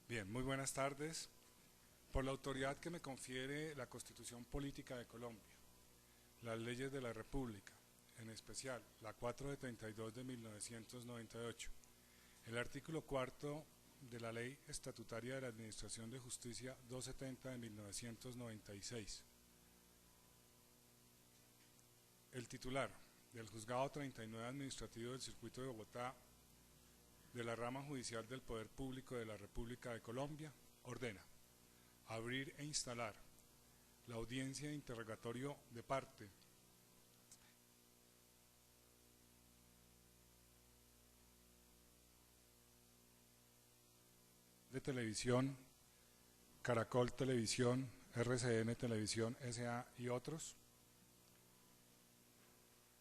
Bien, muy buenas tardes. Por la autoridad que me confiere la Constitución Política de Colombia, las leyes de la República, en especial la 4 de 32 de 1998, el artículo cuarto de la Ley Estatutaria de la Administración de Justicia 270 de 1996. El titular del Juzgado 39 Administrativo del Circuito de Bogotá de la Rama Judicial del Poder Público de la República de Colombia ordena abrir e instalar la audiencia de interrogatorio de parte de Televisión, Caracol Televisión, RCN Televisión S.A. y otros,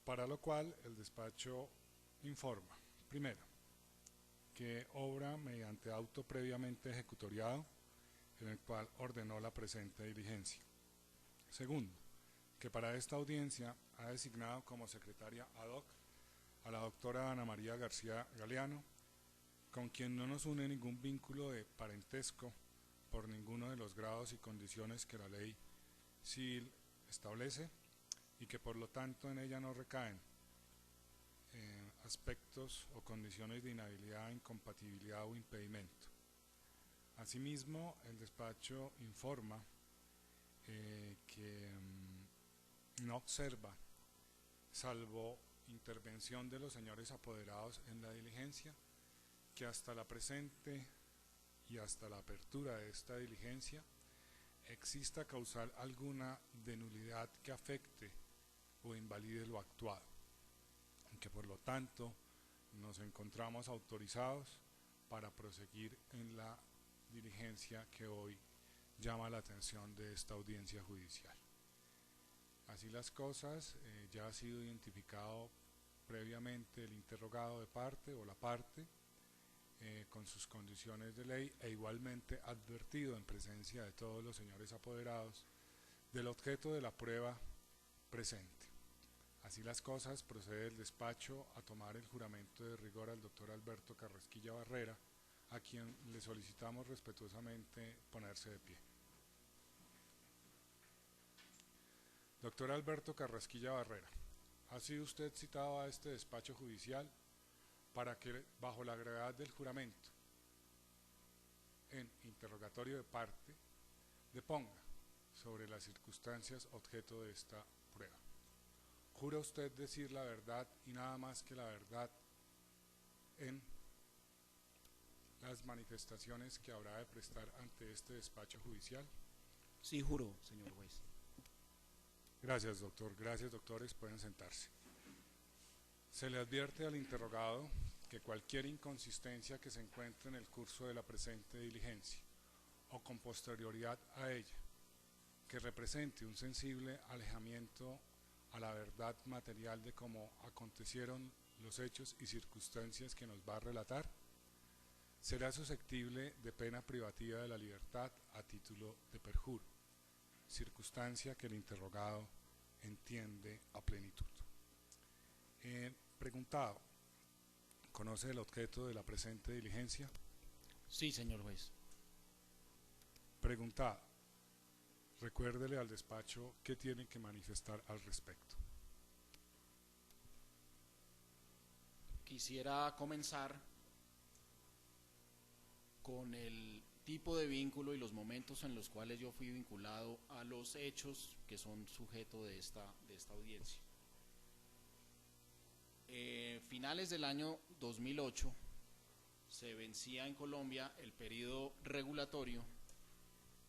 para lo cual el despacho informa, primero, que obra mediante auto previamente ejecutoriado, en el cual ordenó la presente diligencia. Segundo, que para esta audiencia ha designado como secretaria ad hoc a la doctora Ana María García Galeano, con quien no nos une ningún vínculo de parentesco por ninguno de los grados y condiciones que la ley civil establece, y que por lo tanto en ella no recaen aspectos o condiciones de inhabilidad, incompatibilidad o impedimento. Asimismo, el despacho informa que no observa, salvo intervención de los señores apoderados en la diligencia, que hasta la presente y hasta la apertura de esta diligencia exista causal alguna de nulidad que afecte o invalide lo actuado, y que por lo tanto nos encontramos autorizados para proseguir en la diligencia que hoy llama la atención de esta audiencia judicial. Así las cosas, ya ha sido identificado previamente el interrogado de parte o la parte con sus condiciones de ley, e igualmente advertido en presencia de todos los señores apoderados del objeto de la prueba presente. Así las cosas, procede el despacho a tomar el juramento de rigor al doctor Alberto Carrasquilla Barrera, a quien le solicitamos respetuosamente ponerse de pie. Doctor Alberto Carrasquilla Barrera, ha sido usted citado a este despacho judicial para que, bajo la gravedad del juramento, en interrogatorio de parte, deponga sobre las circunstancias objeto de esta prueba. ¿Jura usted decir la verdad y nada más que la verdad en las manifestaciones que habrá de prestar ante este despacho judicial? Sí, juro, señor juez. Gracias, doctor. Gracias, doctores. Pueden sentarse. Se le advierte al interrogado que cualquier inconsistencia que se encuentre en el curso de la presente diligencia o con posterioridad a ella, que represente un sensible alejamiento a la verdad material de cómo acontecieron los hechos y circunstancias que nos va a relatar, será susceptible de pena privativa de la libertad a título de perjuro, circunstancia que el interrogado entiende a plenitud. Preguntado, ¿conoce el objeto de la presente diligencia? Sí, señor juez. Preguntado, recuérdele al despacho qué tiene que manifestar al respecto. Quisiera comenzar con el tipo de vínculo y los momentos en los cuales yo fui vinculado a los hechos que son sujeto de esta audiencia. Finales del año 2008 se vencía en Colombia el periodo regulatorio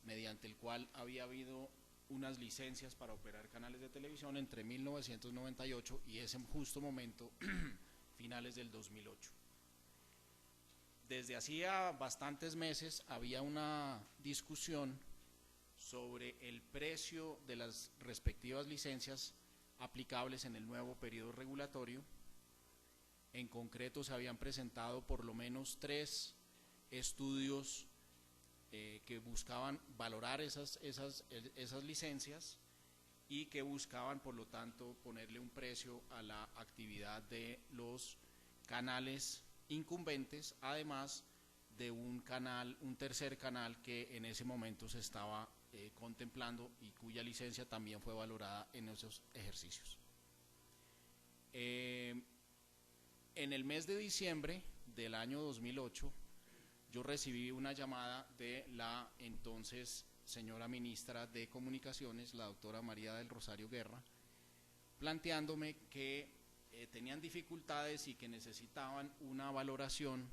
mediante el cual había habido unas licencias para operar canales de televisión entre 1998 y ese justo momento, finales del 2008. Desde hacía bastantes meses había una discusión sobre el precio de las respectivas licencias aplicables en el nuevo periodo regulatorio. En concreto, se habían presentado por lo menos 3 estudios que buscaban valorar esas licencias y que buscaban, por lo tanto, ponerle un precio a la actividad de los canales incumbentes, además de un canal, un tercer canal que en ese momento se estaba contemplando y cuya licencia también fue valorada en esos ejercicios. En el mes de diciembre del año 2008, yo recibí una llamada de la entonces señora ministra de Comunicaciones, la doctora María del Rosario Guerra, planteándome que tenían dificultades y que necesitaban una valoración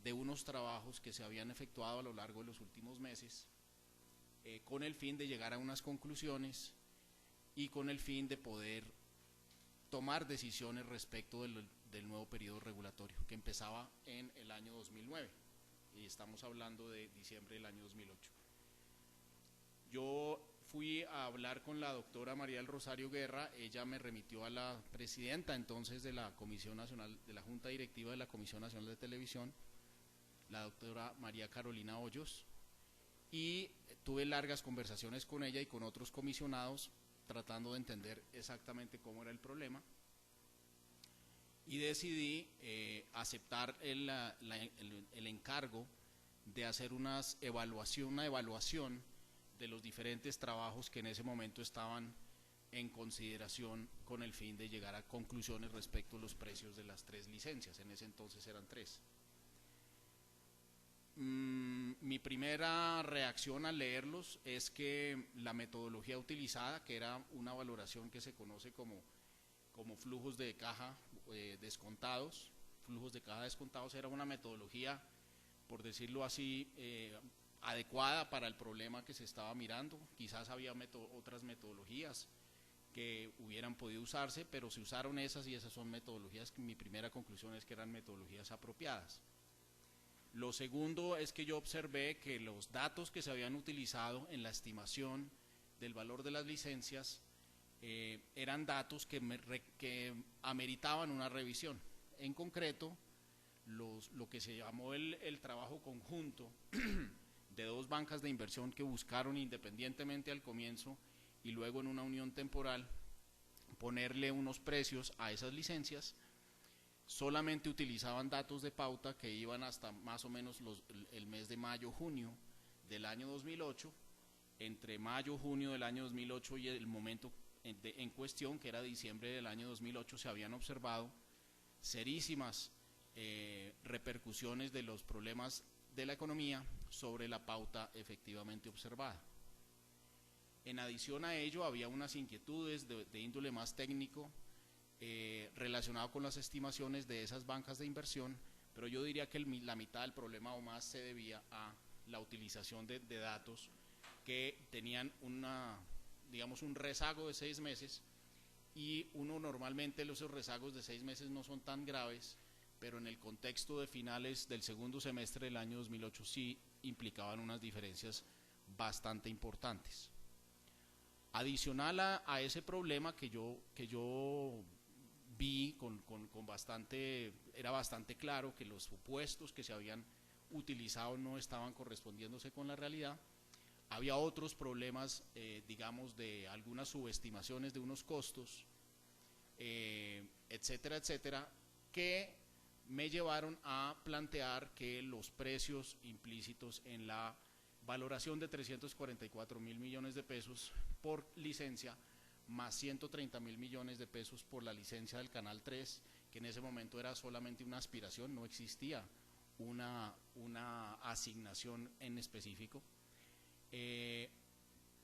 de unos trabajos que se habían efectuado a lo largo de los últimos meses, con el fin de llegar a unas conclusiones y con el fin de poder tomar decisiones respecto del nuevo periodo regulatorio que empezaba en el año 2009 y estamos hablando de diciembre del año 2008. Yo fui a hablar con la doctora María del Rosario Guerra, ella me remitió a la presidenta entonces de la Comisión Nacional, de la Junta Directiva de la Comisión Nacional de Televisión, la doctora María Carolina Hoyos, y tuve largas conversaciones con ella y con otros comisionados tratando de entender exactamente cómo era el problema, y decidí aceptar el encargo de hacer una evaluación de los diferentes trabajos que en ese momento estaban en consideración con el fin de llegar a conclusiones respecto a los precios de las 3 licencias, en ese entonces eran 3. Mi primera reacción al leerlos es que la metodología utilizada, que era una valoración que se conoce como flujos de caja descontados, era una metodología, por decirlo así, adecuada para el problema que se estaba mirando. Quizás había otras metodologías que hubieran podido usarse, pero se usaron esas y esas son metodologías que mi primera conclusión es que eran metodologías apropiadas. Lo segundo es que yo observé que los datos que se habían utilizado en la estimación del valor de las licencias eran datos que ameritaban una revisión. En concreto, lo que se llamó el trabajo conjunto de 2 bancas de inversión que buscaron independientemente al comienzo y luego en una unión temporal ponerle unos precios a esas licencias, solamente utilizaban datos de pauta que iban hasta más o menos el mes de mayo-junio del año 2008. Entre mayo-junio del año 2008 y el momento en cuestión, que era diciembre del año 2008, se habían observado serísimas repercusiones de los problemas de la economía sobre la pauta efectivamente observada. En adición a ello, había unas inquietudes de índole más técnico relacionado con las estimaciones de esas bancas de inversión, pero yo diría que la mitad del problema o más se debía a la utilización de datos que tenían un rezago de 6 meses, y uno normalmente esos rezagos de 6 meses no son tan graves, pero en el contexto de finales del segundo semestre del año 2008 sí implicaban unas diferencias bastante importantes. Adicional a ese problema que yo vi era bastante claro que los supuestos que se habían utilizado no estaban correspondiéndose con la realidad. Había otros problemas, de algunas subestimaciones de unos costos, etcétera, etcétera, que me llevaron a plantear que los precios implícitos en la valoración de 344.000 millones de pesos por licencia, más 130.000 millones de pesos por la licencia del Canal 3, que en ese momento era solamente una aspiración, no existía una asignación en específico,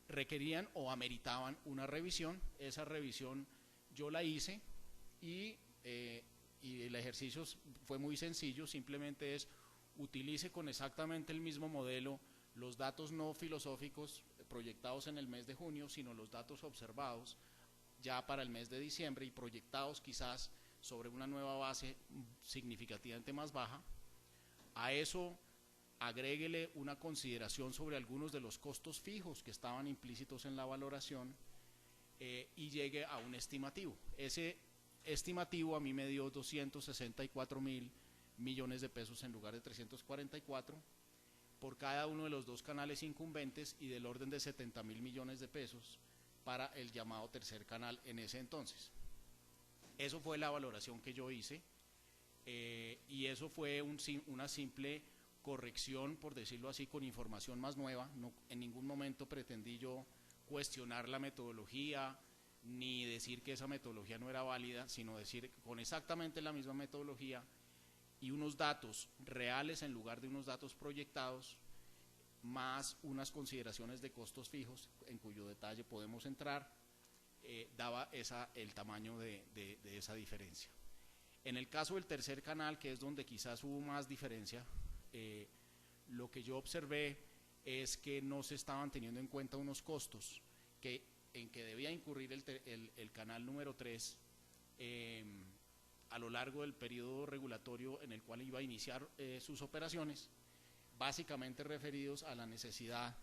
requerían o ameritaban una revisión. Esa revisión yo la hice y el ejercicio fue muy sencillo, simplemente utilice con exactamente el mismo modelo los datos no filosóficos proyectados en el mes de junio, sino los datos observados ya para el mes de diciembre y proyectados quizás sobre una nueva base significativamente más baja. A eso agréguele una consideración sobre algunos de los costos fijos que estaban implícitos en la valoración y llegue a un estimativo. Ese estimativo a mí me dio 264.000 millones de pesos en lugar de 344 por cada uno de los 2 canales incumbentes y del orden de 70.000 millones de pesos para el llamado tercer canal en ese entonces. Eso fue la valoración que yo hice y eso fue una simple corrección, por decirlo así, con información más nueva. No, en ningún momento pretendí yo cuestionar la metodología, ni decir que esa metodología no era válida, sino decir que con exactamente la misma metodología y unos datos reales en lugar de unos datos proyectados, más unas consideraciones de costos fijos, en cuyo detalle podemos entrar, daba el tamaño de esa diferencia. En el caso del tercer canal, que es donde quizás hubo más diferencia, lo que yo observé es que no se estaban teniendo en cuenta unos costos en que debía incurrir el canal número 3 a lo largo del periodo regulatorio en el cual iba a iniciar sus operaciones, básicamente referidos a la necesidad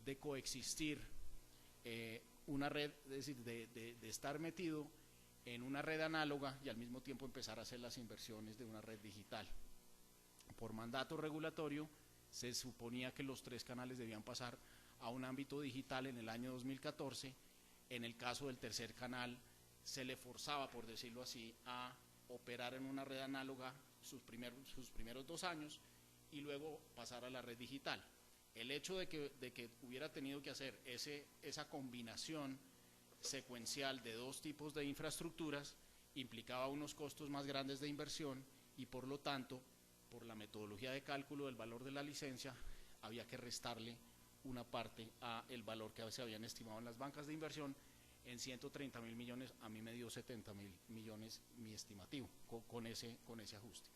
de coexistir una red, es decir, de estar metido en una red análoga y al mismo tiempo empezar a hacer las inversiones de una red digital. Por mandato regulatorio se suponía que los 3 canales debían pasar a un ámbito digital en el año 2014. En el caso del tercer canal se le forzaba, por decirlo así, a operar en una red análoga sus primeros 2 años y luego pasar a la red digital. El hecho de que hubiera tenido que hacer esa combinación secuencial de 2 tipos de infraestructuras implicaba unos costos más grandes de inversión y por lo tanto, por la metodología de cálculo del valor de la licencia, había que restarle una parte a el valor que se habían estimado en las bancas de inversión en 130.000 millones. A mí me dio 70.000 millones mi estimativo con ese ajuste.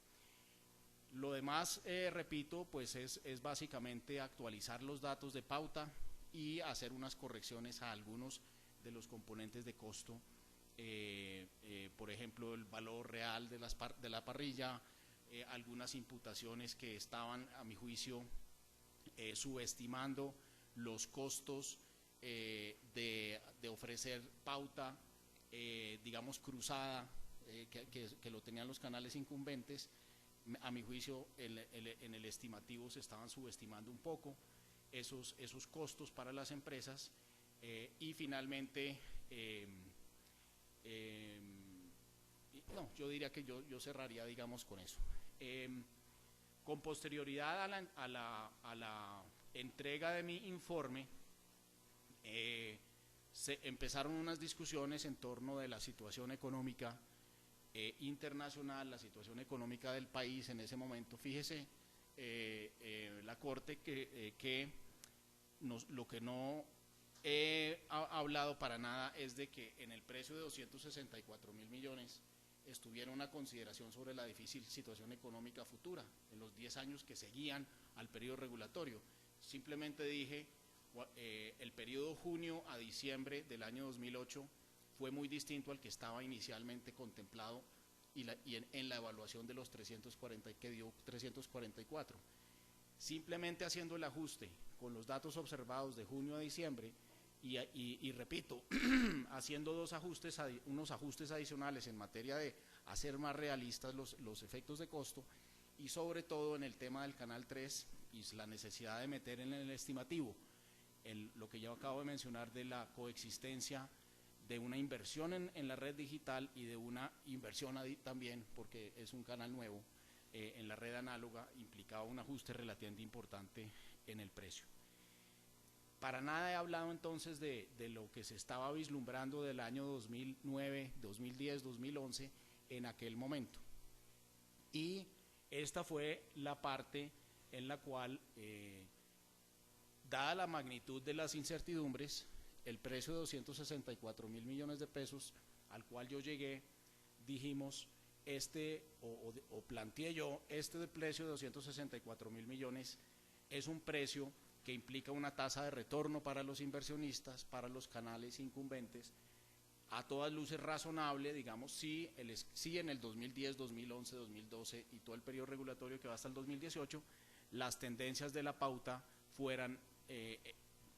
Lo demás, repito, pues es básicamente actualizar los datos de pauta y hacer unas correcciones a algunos de los componentes de costo, por ejemplo, el valor real de la parrilla, algunas imputaciones que estaban, a mi juicio, subestimando los costos de ofrecer pauta, digamos, cruzada, que lo tenían los canales incumbentes. A mi juicio, en el estimativo se estaban subestimando un poco esos costos para las empresas. Y finalmente, no, yo diría que yo cerraría, digamos, con eso. Con posterioridad a la entrega de mi informe, se empezaron unas discusiones en torno de la situación económica internacional, la situación económica del país en ese momento. Fíjese, la Corte que lo que no he hablado para nada es de que en el precio de 264.000 millones estuviera una consideración sobre la difícil situación económica futura en los 10 años que seguían al periodo regulatorio. Simplemente dije, el periodo junio a diciembre del año 2008 fue muy distinto al que estaba inicialmente contemplado y en la evaluación de los 340, que dio 344. Simplemente haciendo el ajuste con los datos observados de junio a diciembre y repito, haciendo unos ajustes adicionales en materia de hacer más realistas los efectos de costo y sobre todo en el tema del canal 3 y la necesidad de meter en el estimativo lo que yo acabo de mencionar de la coexistencia de una inversión en la red digital y de una inversión también, porque es un canal nuevo, en la red análoga, implicaba un ajuste relativamente importante en el precio. Para nada he hablado entonces de lo que se estaba vislumbrando del año 2009, 2010, 2011 en aquel momento. Y esta fue la parte en la cual, dada la magnitud de las incertidumbres, el precio de 264.000 millones de pesos al cual yo llegué, dijimos, o planteé yo, de precio de 264.000 millones es un precio que implica una tasa de retorno para los inversionistas, para los canales incumbentes, a todas luces razonable, digamos, si en el 2010, 2011, 2012 y todo el periodo regulatorio que va hasta el 2018, las tendencias de la pauta fueran,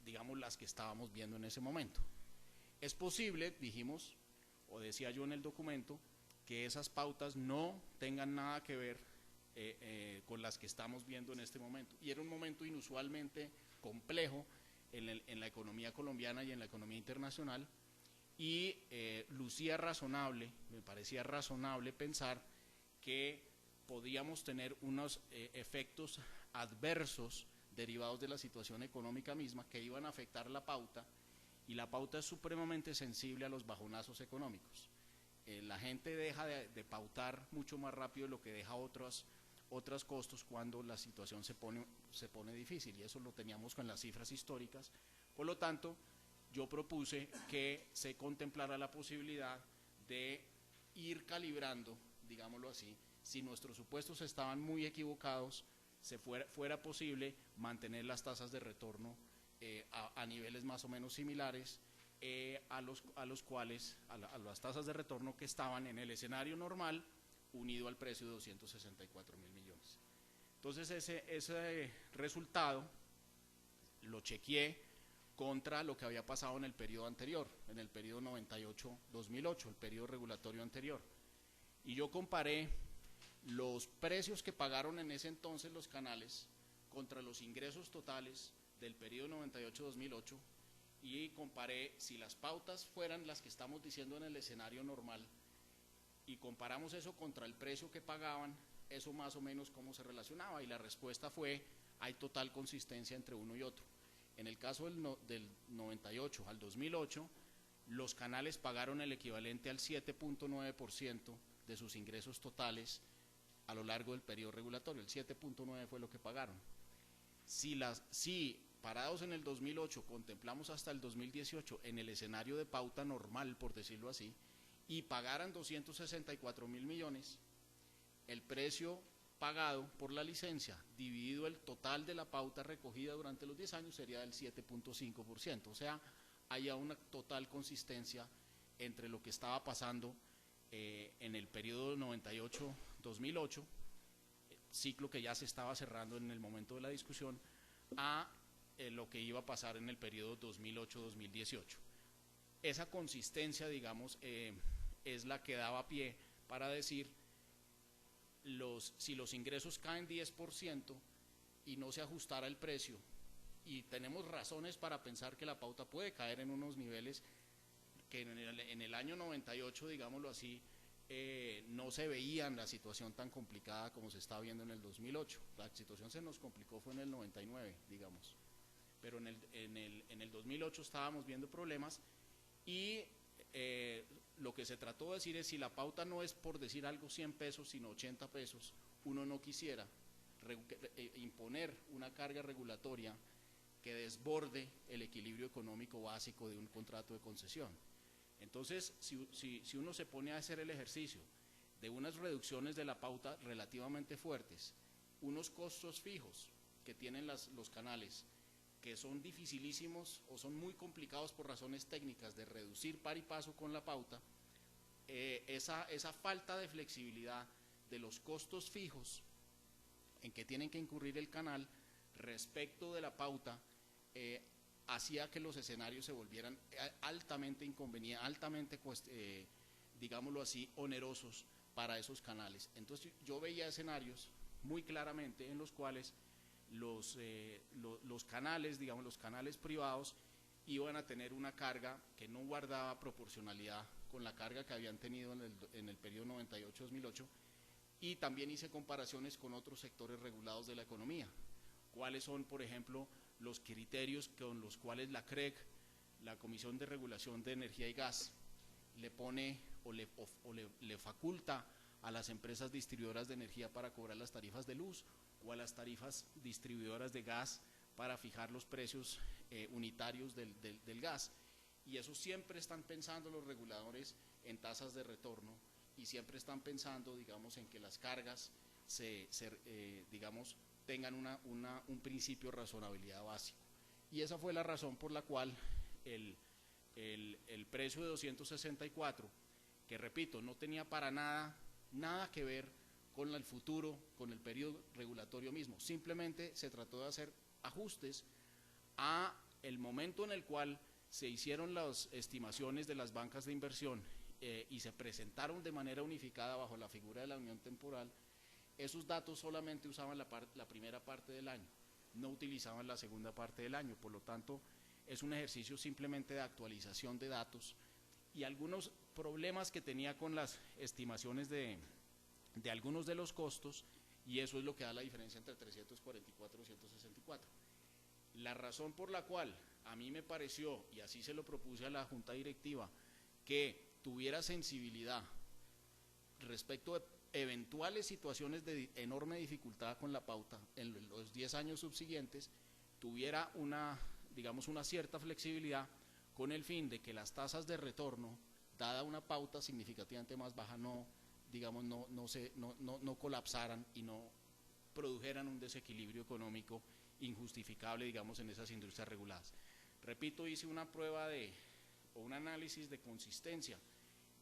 digamos, las que estábamos viendo en ese momento. Es posible, dijimos, o decía yo en el documento, que esas pautas no tengan nada que ver con las que estamos viendo en este momento. Y era un momento inusualmente complejo en la economía colombiana y en la economía internacional, y lucía razonable, me parecía razonable pensar que podíamos tener unos efectos adversos derivados de la situación económica misma que iban a afectar la pauta, y la pauta es supremamente sensible a los bajonazos económicos. La gente deja de pautar mucho más rápido de lo que deja otros costos cuando la situación se pone difícil, y eso lo teníamos con las cifras históricas. Por lo tanto, yo propuse que se contemplara la posibilidad de ir calibrando, digámoslo así, si nuestros supuestos estaban muy equivocados, fuera posible mantener las tasas de retorno a niveles más o menos similares a las tasas de retorno que estaban en el escenario normal, unido al precio de 264.000 millones. Entonces ese resultado lo chequeé contra lo que había pasado en el periodo anterior, en el periodo 98-2008, el periodo regulatorio anterior. Y yo comparé los precios que pagaron en ese entonces los canales contra los ingresos totales del periodo 98-2008, y comparé si las pautas fueran las que estamos diciendo en el escenario normal, y comparamos eso contra el precio que pagaban, eso más o menos cómo se relacionaba, y la respuesta fue: hay total consistencia entre uno y otro. En el caso del 98 al 2008, los canales pagaron el equivalente al 7.9% de sus ingresos totales a lo largo del periodo regulatorio. El 7.9 fue lo que pagaron. Si parados en el 2008 contemplamos hasta el 2018 en el escenario de pauta normal, por decirlo así, y pagaran 264.000 millones, el precio pagado por la licencia dividido el total de la pauta recogida durante los 10 años sería del 7.5%. O sea, haya una total consistencia entre lo que estaba pasando en el periodo 98-2008, ciclo que ya se estaba cerrando en el momento de la discusión, a lo que iba a pasar en el periodo 2008-2018. Esa consistencia, digamos, es la que daba pie para decir si los ingresos caen 10% y no se ajustara el precio, y tenemos razones para pensar que la pauta puede caer en unos niveles que en el año 98, digámoslo así, no se veían la situación tan complicada como se está viendo en el 2008. La situación se nos complicó fue en el 99, digamos, pero en el 2008 estábamos viendo problemas, y lo que se trató de decir es: si la pauta no es, por decir algo, 100 pesos, sino 80 pesos, uno no quisiera imponer una carga regulatoria que desborde el equilibrio económico básico de un contrato de concesión. Entonces, si uno se pone a hacer el ejercicio de unas reducciones de la pauta relativamente fuertes, unos costos fijos que tienen los canales, que son dificilísimos o son muy complicados por razones técnicas de reducir par y paso con la pauta, esa falta de flexibilidad de los costos fijos en que tienen que incurrir el canal respecto de la pauta, hacía que los escenarios se volvieran altamente inconvenientes, digámoslo así, onerosos para esos canales. Entonces yo veía escenarios muy claramente en los cuales los canales, digamos, los canales privados iban a tener una carga que no guardaba proporcionalidad con la carga que habían tenido en el periodo 98-2008, y también hice comparaciones con otros sectores regulados de la economía. ¿Cuáles son, por ejemplo, los criterios con los cuales la CREG, la Comisión de Regulación de Energía y Gas, le pone o le faculta a las empresas distribuidoras de energía para cobrar las tarifas de luz, o a las tarifas distribuidoras de gas para fijar los precios unitarios del gas? Y eso siempre están pensando los reguladores en tasas de retorno, y siempre están pensando, digamos, en que las cargas digamos, tengan un principio de razonabilidad básico. Y esa fue la razón por la cual el precio de 264, que repito, no tenía para nada que ver con el futuro, con el periodo regulatorio mismo, simplemente se trató de hacer ajustes a el momento en el cual se hicieron las estimaciones de las bancas de inversión y se presentaron de manera unificada bajo la figura de la unión temporal. Esos datos solamente usaban la primera parte del año, no utilizaban la segunda parte del año. Por lo tanto, es un ejercicio simplemente de actualización de datos, y algunos problemas que tenía con las estimaciones de algunos de los costos, y eso es lo que da la diferencia entre 344 y 264. La razón por la cual a mí me pareció, y así se lo propuse a la Junta Directiva, que tuviera sensibilidad respecto de eventuales situaciones de enorme dificultad con la pauta en los 10 años subsiguientes, tuviera digamos, una cierta flexibilidad con el fin de que las tasas de retorno, dada una pauta significativamente más baja, digamos, no colapsaran y no produjeran un desequilibrio económico injustificable, digamos, en esas industrias reguladas. Repito, hice una prueba o un análisis de consistencia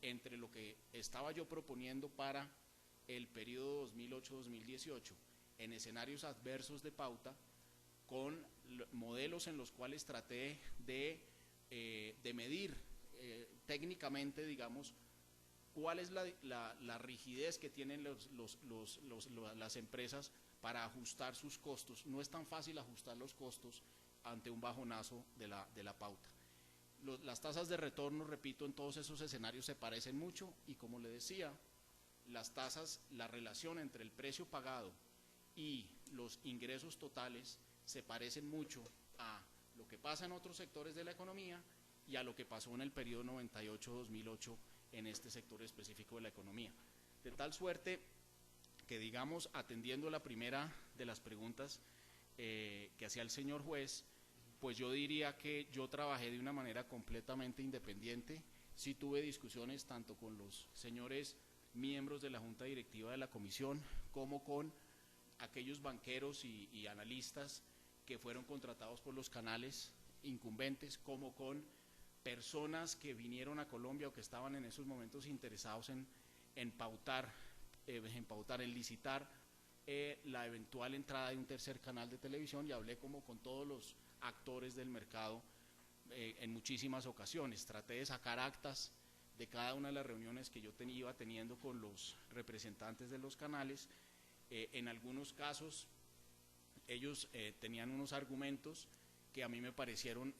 entre lo que estaba yo proponiendo para el periodo 2008-2018 en escenarios adversos de pauta, con modelos en los cuales traté de medir técnicamente, digamos, cuál es la rigidez que tienen las empresas para ajustar sus costos. No es tan fácil ajustar los costos ante un bajonazo de la pauta. Las tasas de retorno, repito, en todos esos escenarios se parecen mucho, y como le decía, las tasas, la relación entre el precio pagado y los ingresos totales se parecen mucho a lo que pasa en otros sectores de la economía y a lo que pasó en el periodo 98-2008 en este sector específico de la economía. De tal suerte que, digamos, atendiendo la primera de las preguntas que hacía el señor juez, pues yo diría que yo trabajé de una manera completamente independiente. Sí tuve discusiones tanto con los señores miembros de la Junta Directiva de la Comisión como con aquellos banqueros y analistas que fueron contratados por los canales incumbentes, como con personas que vinieron a Colombia o que estaban en esos momentos interesados en pautar, en licitar la eventual entrada de un tercer canal de televisión, y hablé como con todos los actores del mercado en muchísimas ocasiones. Traté de sacar actas de cada una de las reuniones que yo iba teniendo con los representantes de los canales. En algunos casos ellos tenían unos argumentos que a mí me parecieron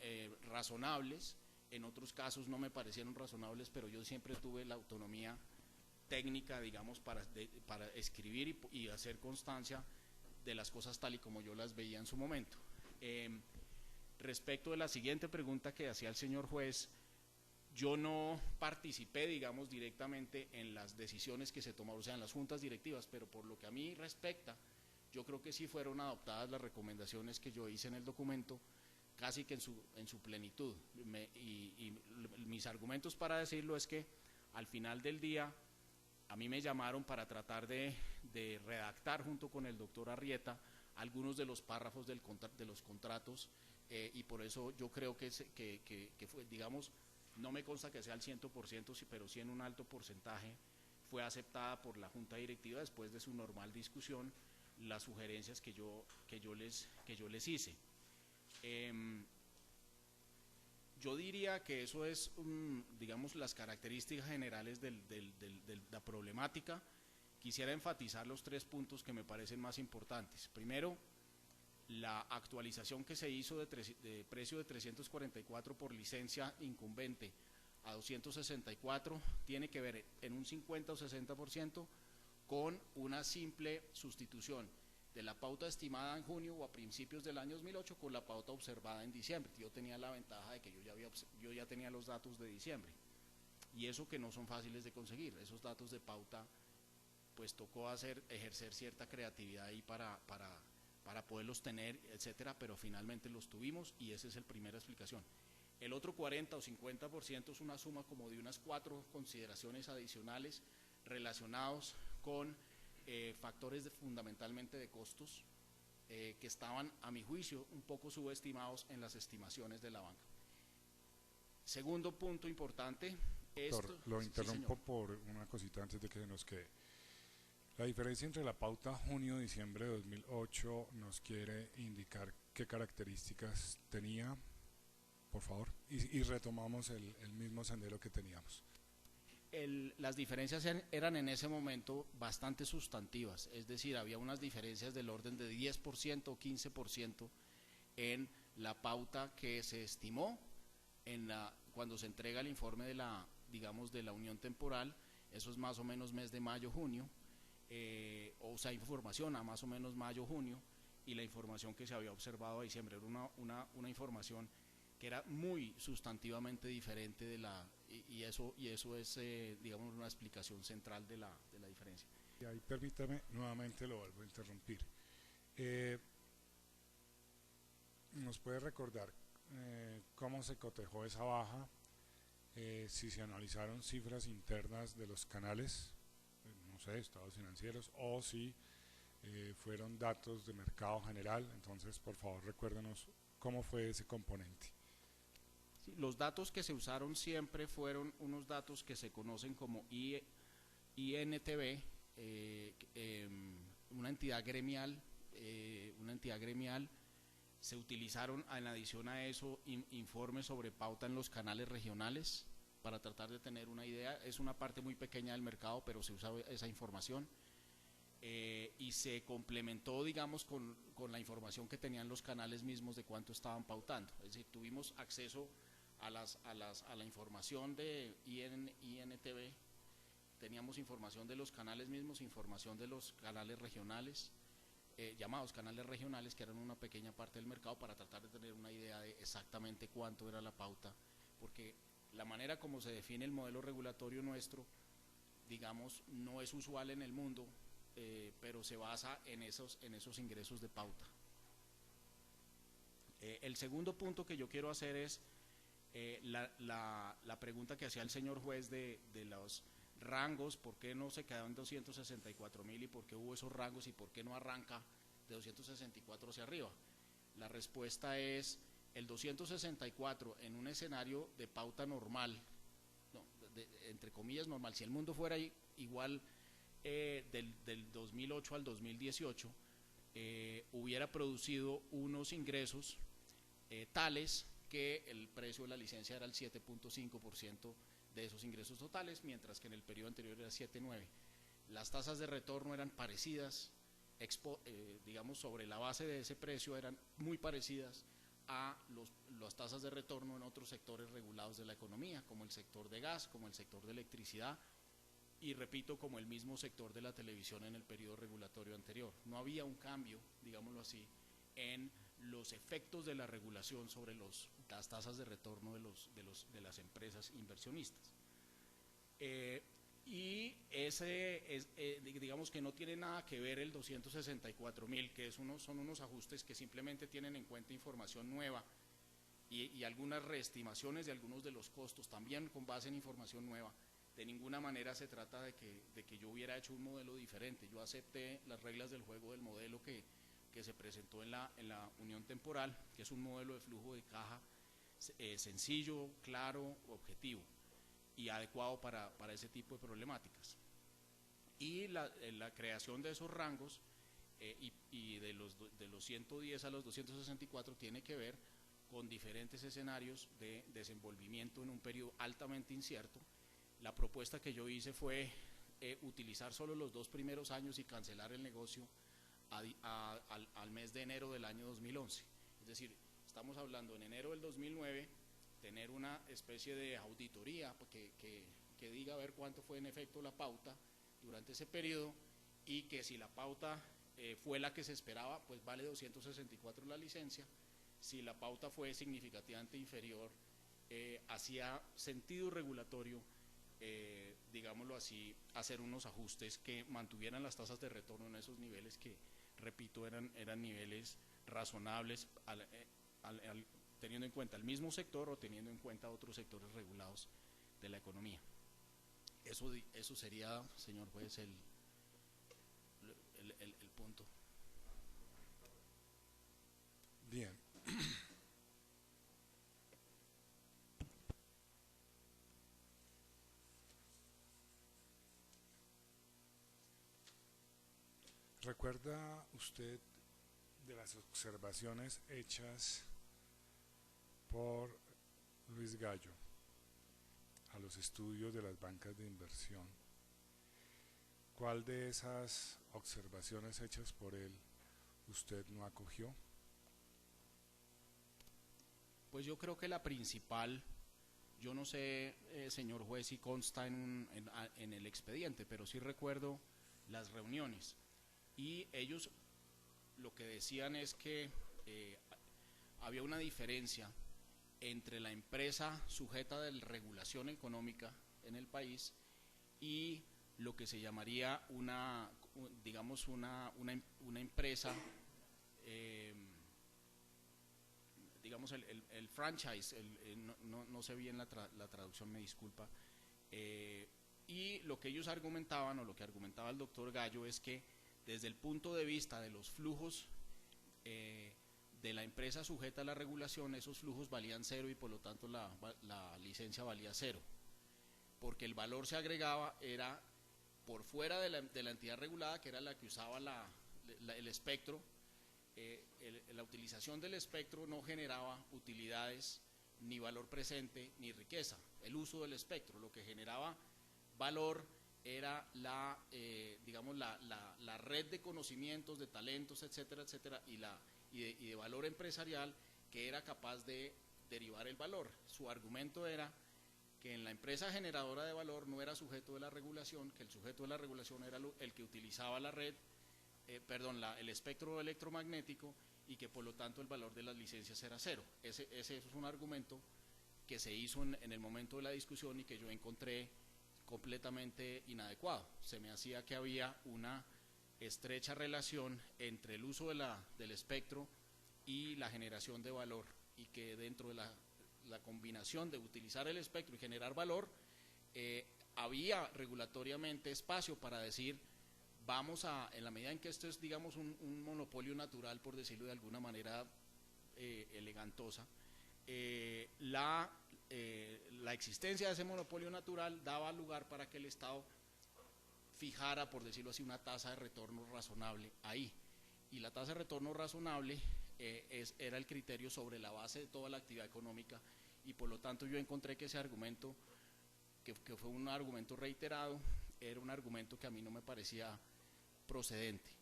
razonables, en otros casos no me parecieron razonables, pero yo siempre tuve la autonomía técnica, digamos, para escribir y hacer constancia de las cosas tal y como yo las veía en su momento. Respecto de la siguiente pregunta que hacía el señor juez, yo no participé, digamos, directamente en las decisiones que se tomaron, o sea, en las juntas directivas, pero por lo que a mí respecta, yo creo que sí fueron adoptadas las recomendaciones que yo hice en el documento, casi que en su plenitud. Y mis argumentos para decirlo es que al final del día a mí me llamaron para tratar de redactar junto con el doctor Arrieta algunos de los párrafos de los contratos, y por eso yo creo que fue, digamos, no me consta que sea al 100%, pero sí en un alto porcentaje fue aceptada por la Junta Directiva después de su normal discusión las sugerencias que yo les hice. Yo diría que eso es, digamos, las características generales de la problemática. Quisiera enfatizar los 3 puntos que me parecen más importantes. Primero, la actualización que se hizo de precio de 344 por licencia incumbente a 264 tiene que ver en un 50 o 60% con una simple sustitución de la pauta estimada en junio o a principios del año 2008 con la pauta observada en diciembre. Yo tenía la ventaja de que yo ya tenía los datos de diciembre, y eso que no son fáciles de conseguir. Esos datos de pauta, pues tocó ejercer cierta creatividad ahí para poderlos tener, etcétera, pero finalmente los tuvimos, y esa es la primera explicación. El otro 40 o 50% es una suma como de unas 4 consideraciones adicionales relacionados con factores fundamentalmente de costos que estaban, a mi juicio, un poco subestimados en las estimaciones de la banca. Segundo punto importante. Doctor, lo interrumpo por una cosita antes de que se nos quede. La diferencia entre la pauta junio-diciembre de 2008 nos quiere indicar qué características tenía, por favor, y retomamos el mismo sendero que teníamos. Las diferencias eran en ese momento bastante sustantivas, es decir, había unas diferencias del orden de 10% o 15% en la pauta que se estimó cuando se entrega el informe de la unión temporal. Eso es más o menos mes de mayo, junio, o sea, información a más o menos mayo, junio, y la información que se había observado a diciembre era una información que era muy sustantivamente diferente de y eso es, digamos, una explicación central de la diferencia. Y ahí permítame, nuevamente lo vuelvo a interrumpir. ¿Nos puede recordar cómo se cotejó esa baja? Si se analizaron cifras internas de los canales, no sé, estados financieros, o si fueron datos de mercado general. Entonces, por favor, recuérdenos cómo fue ese componente. Sí, los datos que se usaron siempre fueron unos datos que se conocen como INTB, una entidad gremial, se utilizaron en adición a eso informes sobre pauta en los canales regionales para tratar de tener una idea. Es una parte muy pequeña del mercado, pero se usa esa información, y se complementó, digamos, con la información que tenían los canales mismos de cuánto estaban pautando. Es decir, tuvimos acceso a la información de INTB, teníamos información de los canales mismos, información de los canales regionales, llamados canales regionales, que eran una pequeña parte del mercado, para tratar de tener una idea de exactamente cuánto era la pauta, porque la manera como se define el modelo regulatorio nuestro, digamos, no es usual en el mundo, pero se basa en esos ingresos de pauta. El segundo punto que yo quiero hacer es la pregunta que hacía el señor juez de los rangos, por qué no se quedó en 264.000 y por qué hubo esos rangos y por qué no arranca de 264 hacia arriba. La respuesta es el 264 en un escenario de pauta normal, no, entre comillas normal, si el mundo fuera igual del 2008 al 2018, hubiera producido unos ingresos tales que el precio de la licencia era el 7.5% de esos ingresos totales, mientras que en el periodo anterior era 7.9%. Las tasas de retorno eran parecidas, digamos, sobre la base de ese precio eran muy parecidas a las tasas de retorno en otros sectores regulados de la economía, como el sector de gas, como el sector de electricidad, y repito, como el mismo sector de la televisión en el periodo regulatorio anterior. No había un cambio, digámoslo así, en los efectos de la regulación sobre las tasas de retorno de las empresas inversionistas. Y ese digamos que no tiene nada que ver el 264.000, que son unos ajustes que simplemente tienen en cuenta información nueva y algunas reestimaciones de algunos de los costos, también con base en información nueva. De ninguna manera se trata de que yo hubiera hecho un modelo diferente. Yo acepté las reglas del juego del modelo que se presentó en la unión temporal, que es un modelo de flujo de caja sencillo, claro, objetivo y adecuado para ese tipo de problemáticas. Y la creación de esos rangos y de los 110 a los 264 tiene que ver con diferentes escenarios de desenvolvimiento en un periodo altamente incierto. La propuesta que yo hice fue utilizar solo los 2 primeros años y cancelar el negocio al mes de enero del año 2011. Es decir, estamos hablando en enero del 2009, tener una especie de auditoría que diga a ver cuánto fue en efecto la pauta durante ese periodo, y que si la pauta fue la que se esperaba, pues vale 264 la licencia. Si la pauta fue significativamente inferior, hacía sentido regulatorio, digámoslo así, hacer unos ajustes que mantuvieran las tasas de retorno en esos niveles que, repito, eran niveles razonables teniendo en cuenta el mismo sector o teniendo en cuenta otros sectores regulados de la economía. Eso sería, señor juez, el punto. Bien. ¿Recuerda usted de las observaciones hechas por Luis Gallo a los estudios de las bancas de inversión? ¿Cuál de esas observaciones hechas por él usted no acogió? Pues yo creo que la principal, yo no sé, señor juez, si consta en el expediente, pero sí recuerdo las reuniones. Y ellos lo que decían es que había una diferencia entre la empresa sujeta de regulación económica en el país y lo que se llamaría digamos una empresa, digamos el franchise, no sé bien la traducción, me disculpa, y lo que ellos argumentaban, o lo que argumentaba el doctor Gallo, es que desde el punto de vista de los flujos de la empresa sujeta a la regulación, esos flujos valían cero y por lo tanto la licencia valía cero, porque el valor se agregaba era por fuera de la entidad regulada, que era la que usaba el espectro. La utilización del espectro no generaba utilidades, ni valor presente, ni riqueza. El uso del espectro, lo que generaba valor era digamos la red de conocimientos, de talentos, etcétera, etcétera, y de valor empresarial que era capaz de derivar el valor. Su argumento era que en la empresa generadora de valor no era sujeto de la regulación, que el sujeto de la regulación era el que utilizaba la red, el espectro electromagnético, y que por lo tanto el valor de las licencias era cero. Ese es un argumento que se hizo en el momento de la discusión y que yo encontré completamente inadecuado. Se me hacía que había una estrecha relación entre el uso del espectro y la generación de valor, y que dentro de la combinación de utilizar el espectro y generar valor, había regulatoriamente espacio para decir, en la medida en que esto es, digamos, un monopolio natural, por decirlo de alguna manera elegantosa, la existencia de ese monopolio natural daba lugar para que el Estado fijara, por decirlo así, una tasa de retorno razonable ahí. Y la tasa de retorno razonable era el criterio sobre la base de toda la actividad económica, y por lo tanto yo encontré que ese argumento, que fue un argumento reiterado, era un argumento que a mí no me parecía procedente,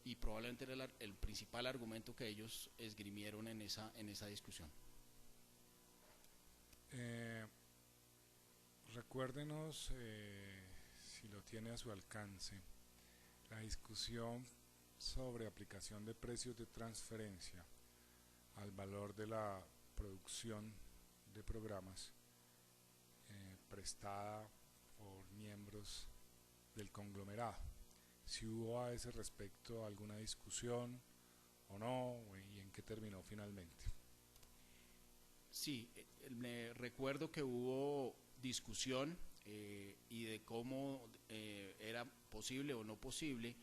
y probablemente era el principal argumento que ellos esgrimieron en esa discusión. Recuérdenos, si lo tiene a su alcance, la discusión sobre aplicación de precios de transferencia al valor de la producción de programas prestada por miembros del conglomerado. Si hubo a ese respecto alguna discusión o no, y en qué terminó finalmente. Sí, me recuerdo que hubo discusión y de cómo era posible o no posible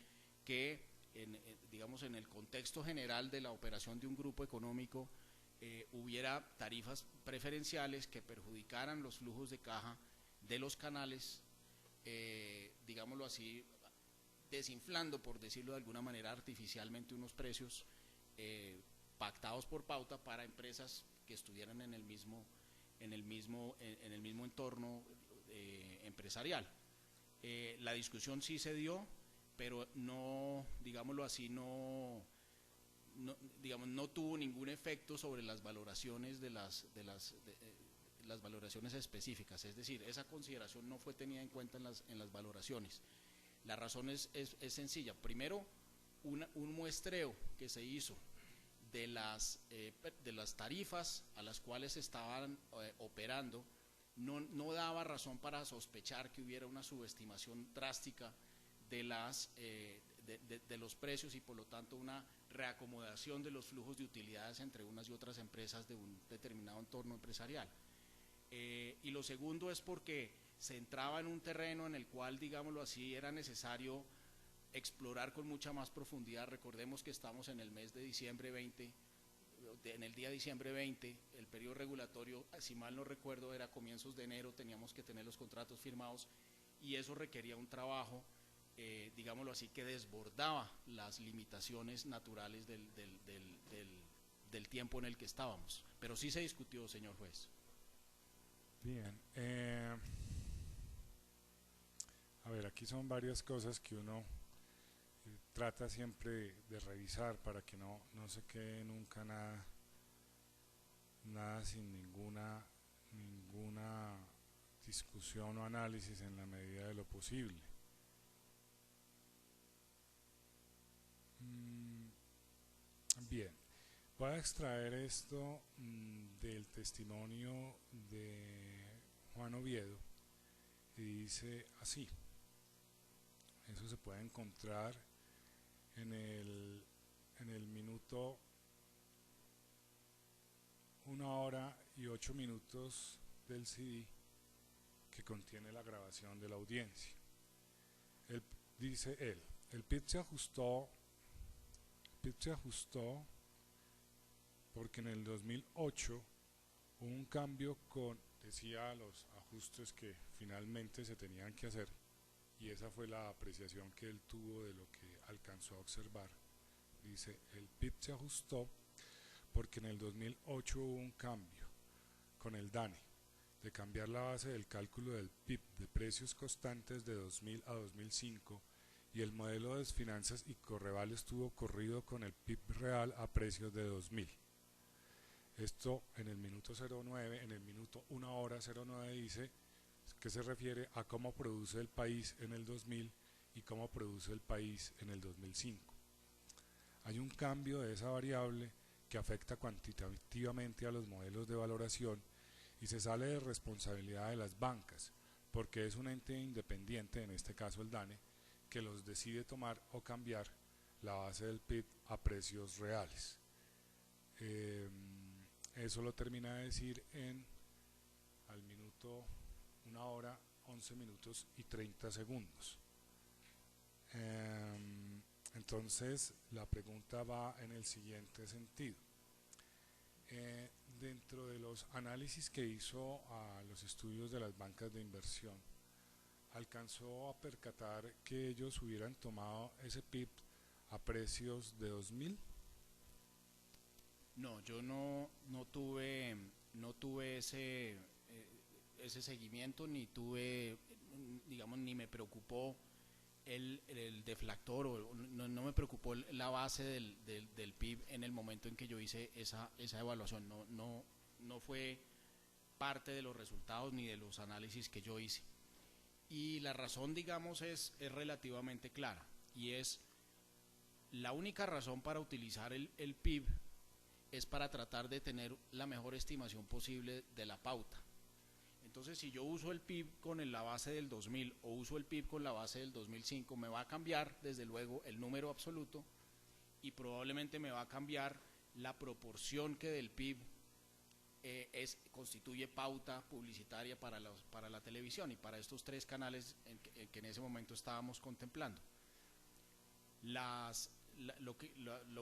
que digamos en el contexto general de la operación de un grupo económico hubiera tarifas preferenciales que perjudicaran los flujos de caja de los canales, digámoslo así, desinflando, por decirlo de alguna manera, artificialmente unos precios pactados por pauta para empresas que estuvieran en el mismo entorno empresarial. La discusión sí se dio, pero no, digámoslo así, no tuvo ningún efecto sobre las valoraciones las valoraciones específicas. Es decir, esa consideración no fue tenida en cuenta en las valoraciones. La razón es sencilla. Primero, un muestreo que se hizo de las tarifas a las cuales estaban operando no daba razón para sospechar que hubiera una subestimación drástica de los precios, y por lo tanto una reacomodación de los flujos de utilidades entre unas y otras empresas de un determinado entorno empresarial. Y lo segundo es porque se entraba en un terreno en el cual, digámoslo así, era necesario explorar con mucha más profundidad. Recordemos que estamos en el mes de diciembre 20, en el día diciembre 20, el periodo regulatorio, si mal no recuerdo, era comienzos de enero, teníamos que tener los contratos firmados, y eso requería un trabajo, digámoslo así, que desbordaba las limitaciones naturales del tiempo en el que estábamos. Pero sí se discutió, señor juez. Bien. A ver, aquí son varias cosas que uno trata siempre de revisar para que no se quede nunca nada sin ninguna discusión o análisis en la medida de lo posible. Mm, Bien, voy a extraer esto del testimonio de Juan Oviedo y dice así. Eso se puede encontrar en el minuto 1 hora y 8 minutos del CD que contiene la grabación de la audiencia. Él, dice él, el PIB se ajustó porque en el 2008 hubo un cambio con, decía, los ajustes que finalmente se tenían que hacer, y esa fue la apreciación que él tuvo de lo que alcanzó a observar. Dice, el PIB se ajustó porque en el 2008 hubo un cambio con el DANE, de cambiar la base del cálculo del PIB de precios constantes de 2000 a 2005, y el modelo de finanzas y Correval estuvo corrido con el PIB real a precios de 2000. Esto en el minuto 09, en el minuto 1 hora 09 dice que se refiere a cómo produce el país en el 2000 y cómo produce el país en el 2005. Hay un cambio de esa variable que afecta cuantitativamente a los modelos de valoración y se sale de responsabilidad de las bancas, porque es un ente independiente, en este caso el DANE, que los decide tomar o cambiar la base del PIB a precios reales. Eso lo termina de decir al minuto 1 hora 11 minutos y 30 segundos. Entonces la pregunta va en el siguiente sentido. Dentro de los análisis que hizo a los estudios de las bancas de inversión, alcanzó a percatar que ellos hubieran tomado ese PIB a precios de 2000. No, yo no tuve ese seguimiento, ni tuve, digamos, ni me preocupó el deflactor, o no me preocupó la base del PIB en el momento en que yo hice esa evaluación. No fue parte de los resultados ni de los análisis que yo hice. Y la razón, digamos, es relativamente clara, y es la única razón para utilizar el PIB es para tratar de tener la mejor estimación posible de la pauta. Entonces, si yo uso el PIB con la base del 2000 o uso el PIB con la base del 2005, me va a cambiar, desde luego, el número absoluto, y probablemente me va a cambiar la proporción que del PIB constituye pauta publicitaria para la televisión y para estos tres canales que en ese momento estábamos contemplando. Lo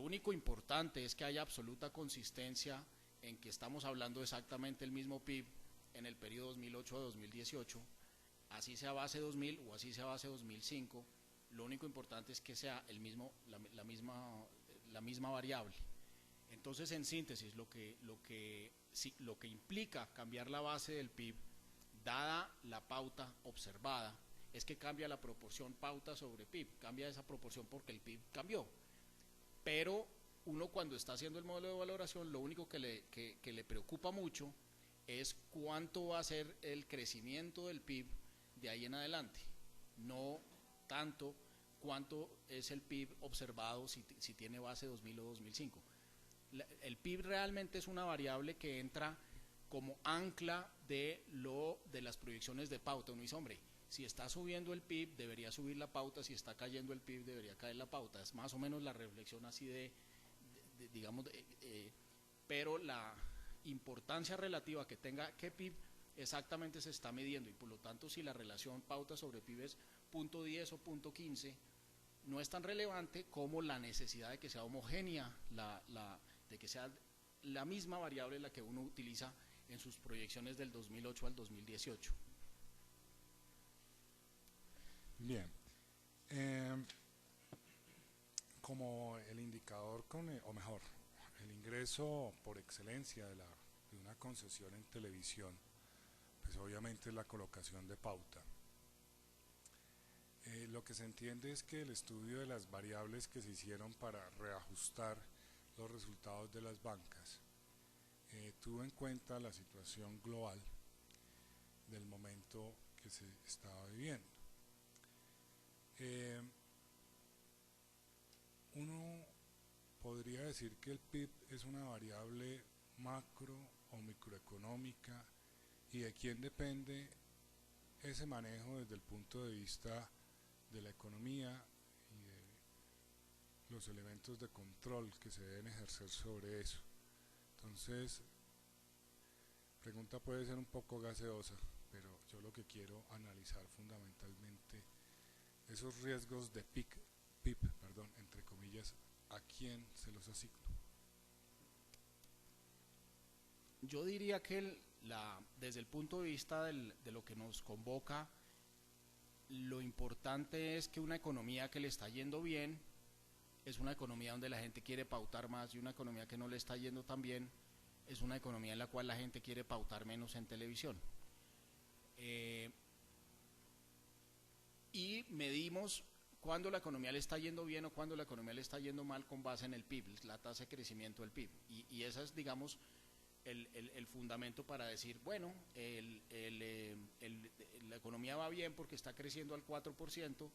único importante es que haya absoluta consistencia en que estamos hablando exactamente el mismo PIB en el periodo 2008 a 2018, así sea base 2000 o así sea base 2005. Lo único importante es que sea la misma variable. Entonces, en síntesis, lo que implica cambiar la base del PIB, dada la pauta observada, es que cambia la proporción pauta sobre PIB, cambia esa proporción porque el PIB cambió. Pero uno, cuando está haciendo el modelo de valoración, lo único que le preocupa mucho es cuánto va a ser el crecimiento del PIB de ahí en adelante, no tanto cuánto es el PIB observado si tiene base 2000 o 2005. El PIB realmente es una variable que entra como ancla de las proyecciones de pauta. Uno dice, hombre, si está subiendo el PIB, debería subir la pauta; si está cayendo el PIB, debería caer la pauta. Es más o menos la reflexión así digamos, pero la importancia relativa que tenga qué PIB exactamente se está midiendo, y por lo tanto, si la relación pauta sobre PIB es 0.10 o 0.15, no es tan relevante como la necesidad de que sea homogénea, de que sea la misma variable la que uno utiliza en sus proyecciones del 2008 al 2018. Bien, como el indicador o mejor, el ingreso por excelencia de una concesión en televisión, pues obviamente es la colocación de pauta. Lo que se entiende es que el estudio de las variables que se hicieron para reajustar los resultados de las bancas tuvo en cuenta la situación global del momento que se estaba viviendo. uno podría decir que el PIB es una variable macro o microeconómica, y de quién depende ese manejo desde el punto de vista de la economía y de los elementos de control que se deben ejercer sobre eso. Entonces, pregunta puede ser un poco gaseosa, pero yo lo que quiero analizar fundamentalmente esos riesgos de PIB, entre comillas, ¿a quién se los asigno? Yo diría que desde el punto de vista de lo que nos convoca, lo importante es que una economía que le está yendo bien es una economía donde la gente quiere pautar más, y una economía que no le está yendo tan bien es una economía en la cual la gente quiere pautar menos en televisión. Y medimos cuándo la economía le está yendo bien o cuándo la economía le está yendo mal con base en el PIB, la tasa de crecimiento del PIB. Y esa es, digamos, el fundamento para decir, bueno, la economía va bien porque está creciendo al 4%.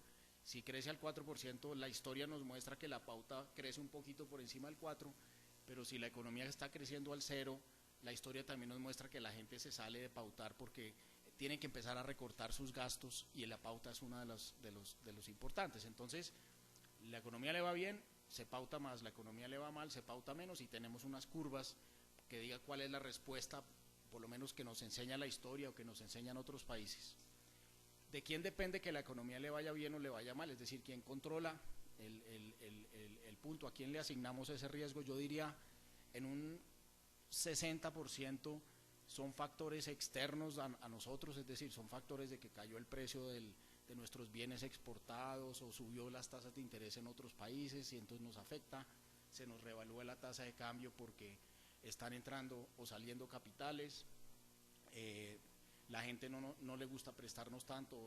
Si crece al 4%, la historia nos muestra que la pauta crece un poquito por encima del 4%, pero si la economía está creciendo al 0%, la historia también nos muestra que la gente se sale de pautar porque tienen que empezar a recortar sus gastos, y la pauta es uno de los importantes. Entonces, la economía le va bien, se pauta más; la economía le va mal, se pauta menos, y tenemos unas curvas que diga cuál es la respuesta, por lo menos que nos enseña la historia o que nos enseñan otros países. ¿De quién depende que la economía le vaya bien o le vaya mal? Es decir, ¿quién controla el punto? ¿A quién le asignamos ese riesgo? Yo diría en un 60% son factores externos a nosotros, es decir, son factores de que cayó el precio de nuestros bienes exportados, o subió las tasas de interés en otros países y entonces nos afecta; se nos revalúa la tasa de cambio porque están entrando o saliendo capitales; la gente no le gusta prestarnos tanto,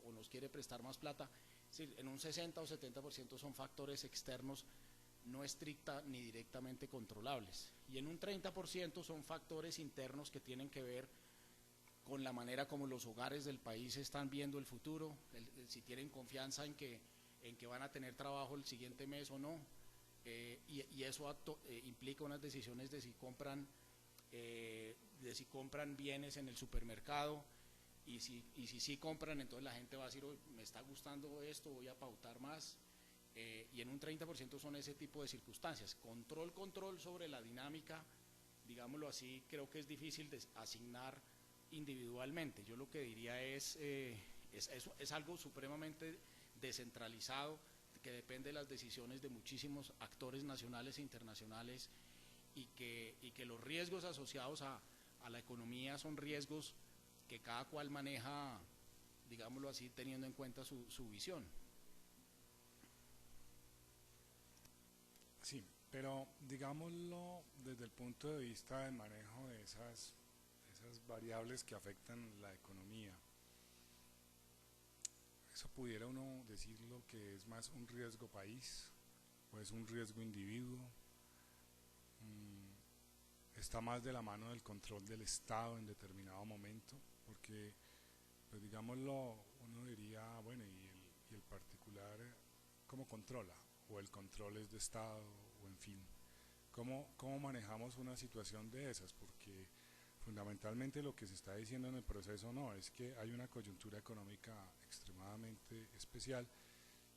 o nos quiere prestar más plata. Es decir, en un 60 o 70% son factores externos no estricta ni directamente controlables, y en un 30% son factores internos que tienen que ver con la manera como los hogares del país están viendo el futuro, si tienen confianza en que van a tener trabajo el siguiente mes o no, y eso implica unas decisiones de si compran bienes en el supermercado, y si compran, entonces la gente va a decir, oh, me está gustando esto, voy a pautar más. Y en un 30% son ese tipo de circunstancias. Control sobre la dinámica, digámoslo así, creo que es difícil de asignar individualmente. Yo lo que diría es algo supremamente descentralizado, que depende de las decisiones de muchísimos actores nacionales e internacionales, y que los riesgos asociados a la economía son riesgos que cada cual maneja, digámoslo así, teniendo en cuenta su visión. Sí, pero digámoslo desde el punto de vista del manejo de esas variables que afectan la economía. ¿Eso pudiera uno decirlo que es más un riesgo país o es un riesgo individuo? ¿Está más de la mano del control del Estado en determinado momento? Porque, pues digámoslo, uno diría, bueno, ¿y el particular cómo controla? ¿O el control es de Estado? O en fin, ¿cómo manejamos una situación de esas? Porque fundamentalmente lo que se está diciendo en el proceso no es que hay una coyuntura económica extremadamente especial,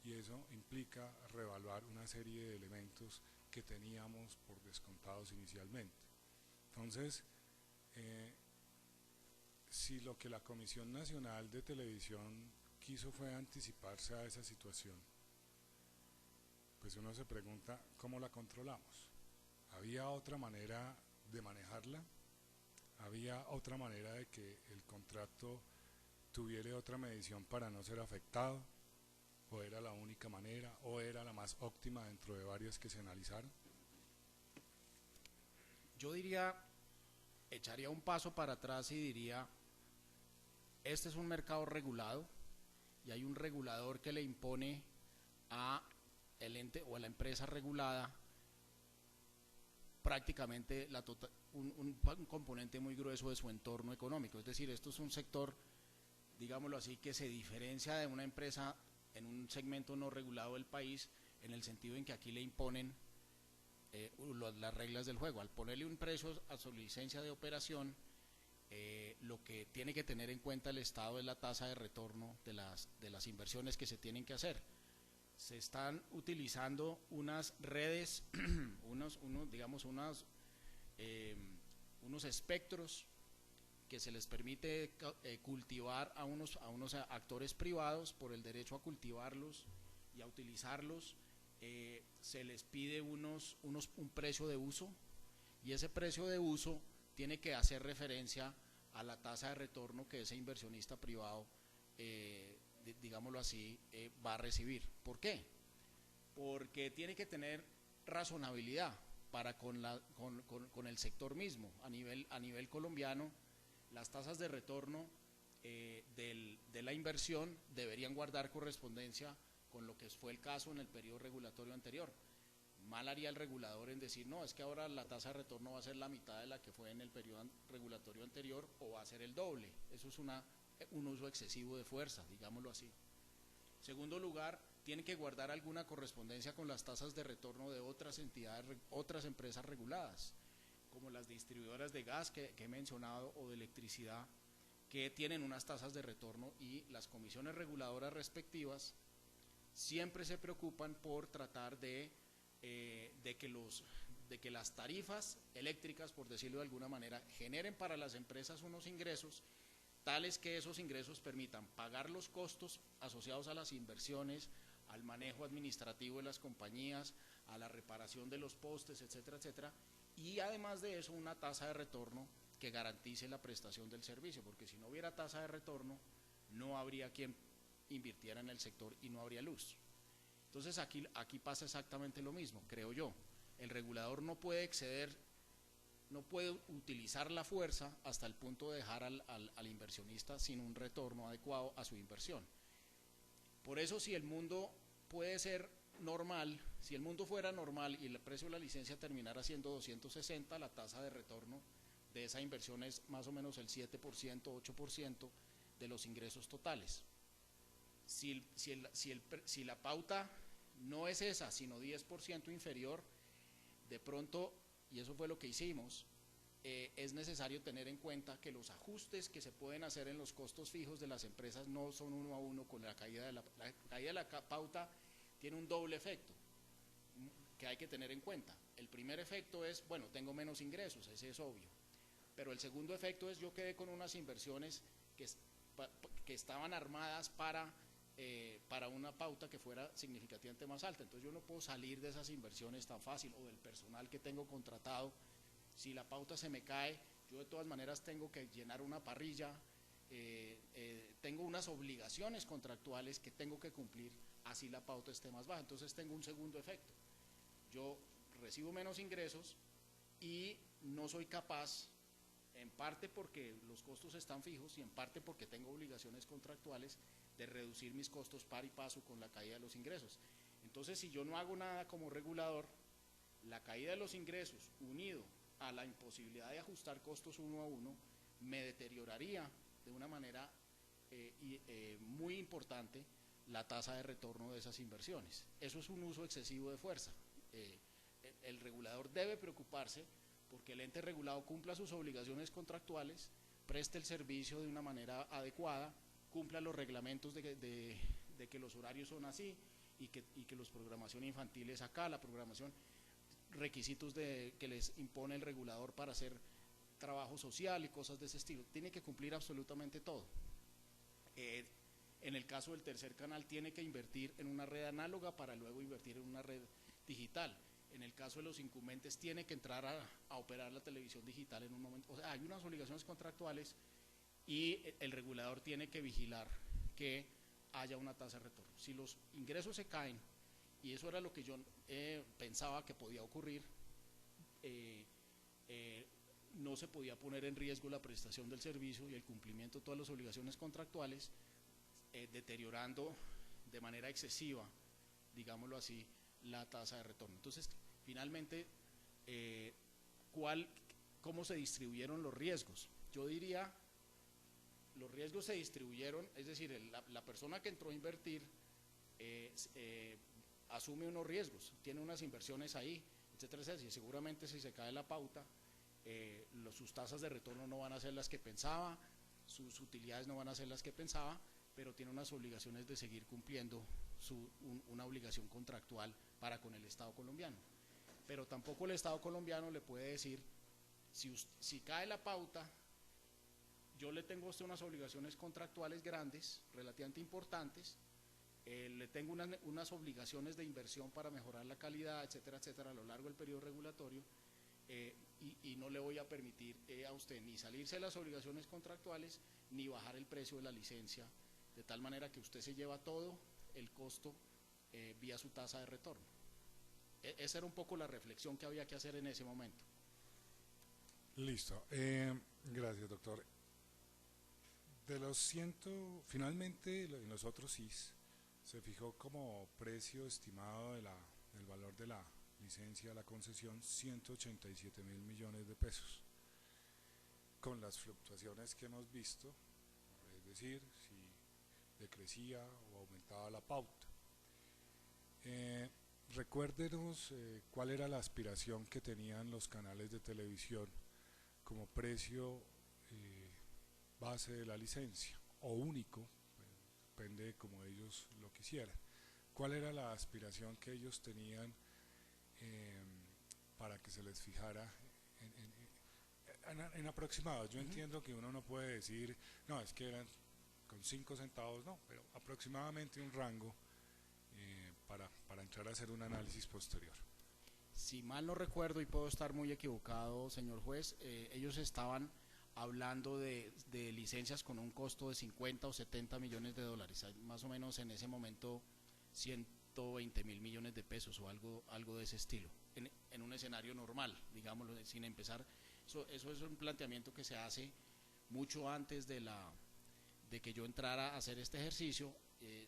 y eso implica reevaluar una serie de elementos que teníamos por descontados inicialmente. Entonces, si lo que la Comisión Nacional de Televisión quiso fue anticiparse a esa situación, pues uno se pregunta, ¿cómo la controlamos? ¿Había otra manera de manejarla? ¿Había otra manera de que el contrato tuviera otra medición para no ser afectado? ¿O era la única manera? ¿O era la más óptima dentro de varias que se analizaron? Yo diría, echaría un paso para atrás y diría, este es un mercado regulado, y hay un regulador que le impone a el ente o a la empresa regulada prácticamente un componente muy grueso de su entorno económico. Es decir, esto es un sector, digámoslo así, que se diferencia de una empresa en un segmento no regulado del país, en el sentido en que aquí le imponen las reglas del juego. Al ponerle un precio a su licencia de operación, lo que tiene que tener en cuenta el Estado es la tasa de retorno de las inversiones que se tienen que hacer. Se están utilizando unas redes, unos espectros que se les permite cultivar a unos actores privados por el derecho a cultivarlos y a utilizarlos. Se les pide un precio de uso, y ese precio de uso tiene que hacer referencia a la tasa de retorno que ese inversionista privado, digámoslo así, va a recibir. ¿Por qué? Porque tiene que tener razonabilidad para con el sector mismo. A nivel colombiano, las tasas de retorno de la inversión deberían guardar correspondencia con lo que fue el caso en el periodo regulatorio anterior. Mal haría el regulador en decir, no, es que ahora la tasa de retorno va a ser la mitad de la que fue en el periodo regulatorio anterior, o va a ser el doble. Eso es un uso excesivo de fuerza, digámoslo así. Segundo lugar, tiene que guardar alguna correspondencia con las tasas de retorno de otras entidades, otras empresas reguladas, como las distribuidoras de gas que he mencionado, o de electricidad, que tienen unas tasas de retorno, y las comisiones reguladoras respectivas siempre se preocupan por tratar de que las tarifas eléctricas, por decirlo de alguna manera, generen para las empresas unos ingresos tales que esos ingresos permitan pagar los costos asociados a las inversiones, al manejo administrativo de las compañías, a la reparación de los postes, etcétera, etcétera, y además de eso una tasa de retorno que garantice la prestación del servicio, porque si no hubiera tasa de retorno no habría quien invirtiera en el sector y no habría luz. Entonces aquí pasa exactamente lo mismo, creo yo. El regulador no puede utilizar la fuerza hasta el punto de dejar al inversionista sin un retorno adecuado a su inversión. Por eso, si el mundo puede ser normal, si el mundo fuera normal y el precio de la licencia terminara siendo 260, la tasa de retorno de esa inversión es más o menos el 7%, 8% de los ingresos totales. Si la pauta no es esa, sino 10% inferior, de pronto, y eso fue lo que hicimos, es necesario tener en cuenta que los ajustes que se pueden hacer en los costos fijos de las empresas no son uno a uno con la caída de la pauta. Tiene un doble efecto que hay que tener en cuenta. El primer efecto es, bueno, tengo menos ingresos, ese es obvio, pero el segundo efecto es, yo quedé con unas inversiones que estaban armadas para una pauta que fuera significativamente más alta. Entonces yo no puedo salir de esas inversiones tan fácil, o del personal que tengo contratado. Si la pauta se me cae, yo de todas maneras tengo que llenar una parrilla, tengo unas obligaciones contractuales que tengo que cumplir, así la pauta esté más baja. Entonces tengo un segundo efecto. Yo recibo menos ingresos y no soy capaz, en parte porque los costos están fijos y en parte porque tengo obligaciones contractuales, de reducir mis costos par y paso con la caída de los ingresos. Entonces, si yo no hago nada como regulador, la caída de los ingresos, unido a la imposibilidad de ajustar costos uno a uno, me deterioraría de una manera muy importante la tasa de retorno de esas inversiones. Eso es un uso excesivo de fuerza. El regulador debe preocuparse porque el ente regulado cumpla sus obligaciones contractuales, preste el servicio de una manera adecuada, cumpla los reglamentos de que los horarios son así, y que los programación infantil es acá, la programación, requisitos que les impone el regulador para hacer trabajo social y cosas de ese estilo. Tiene que cumplir absolutamente todo. En el caso del tercer canal, tiene que invertir en una red análoga para luego invertir en una red digital. En el caso de los incumbentes, tiene que entrar a operar la televisión digital en un momento. O sea, hay unas obligaciones contractuales y el regulador tiene que vigilar que haya una tasa de retorno. Si los ingresos se caen, y eso era lo que yo pensaba que podía ocurrir, no se podía poner en riesgo la prestación del servicio y el cumplimiento de todas las obligaciones contractuales, deteriorando de manera excesiva, digámoslo así, la tasa de retorno. Entonces, finalmente, ¿cómo se distribuyeron los riesgos? Yo diría, los riesgos se distribuyeron, es decir, la persona que entró a invertir asume unos riesgos, tiene unas inversiones ahí, etcétera, etcétera, y seguramente si se cae la pauta, sus tasas de retorno no van a ser las que pensaba, sus utilidades no van a ser las que pensaba, pero tiene unas obligaciones de seguir cumpliendo una obligación contractual para con el Estado colombiano. Pero tampoco el Estado colombiano le puede decir, si cae la pauta, yo le tengo a usted unas obligaciones contractuales grandes, relativamente importantes, le tengo unas obligaciones de inversión para mejorar la calidad, etcétera, etcétera, a lo largo del periodo regulatorio, y no le voy a permitir a usted ni salirse de las obligaciones contractuales, ni bajar el precio de la licencia, de tal manera que usted se lleva todo el costo vía su tasa de retorno. Esa era un poco la reflexión que había que hacer en ese momento. Listo. Gracias, doctor. Finalmente en los otros SIS se fijó como precio estimado del valor de la licencia, la concesión, 187.000 millones de pesos. Con las fluctuaciones que hemos visto, es decir, si decrecía o aumentaba la pauta. Recuérdenos cuál era la aspiración que tenían los canales de televisión como precio base de la licencia, o único, depende de cómo ellos lo quisieran. ¿Cuál era la aspiración que ellos tenían para que se les fijara en aproximados? Yo entiendo que uno no puede decir, no, es que eran con 5 centavos, no, pero aproximadamente un rango para entrar a hacer un análisis posterior. Si mal no recuerdo, y puedo estar muy equivocado, señor juez, ellos estaban hablando de licencias con un costo de 50 o 70 millones de dólares, más o menos en ese momento 120.000 millones de pesos o algo de ese estilo, en un escenario normal, digámoslo, sin empezar. Eso es un planteamiento que se hace mucho antes de que yo entrara a hacer este ejercicio,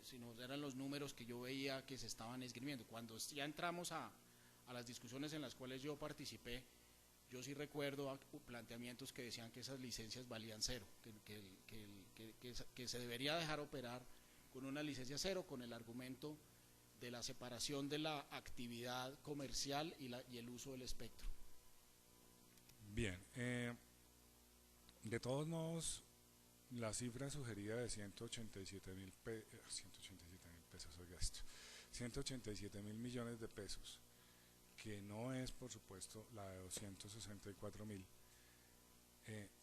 sino eran los números que yo veía que se estaban esgrimiendo. Cuando ya entramos a las discusiones en las cuales yo participé, yo sí recuerdo planteamientos que decían que esas licencias valían cero, que se debería dejar operar con una licencia cero, con el argumento de la separación de la actividad comercial y el uso del espectro. Bien, de todos modos, la cifra sugerida de 187.000 pesos, oiga esto, 187.000 millones de pesos, que no es por supuesto la de 264.000,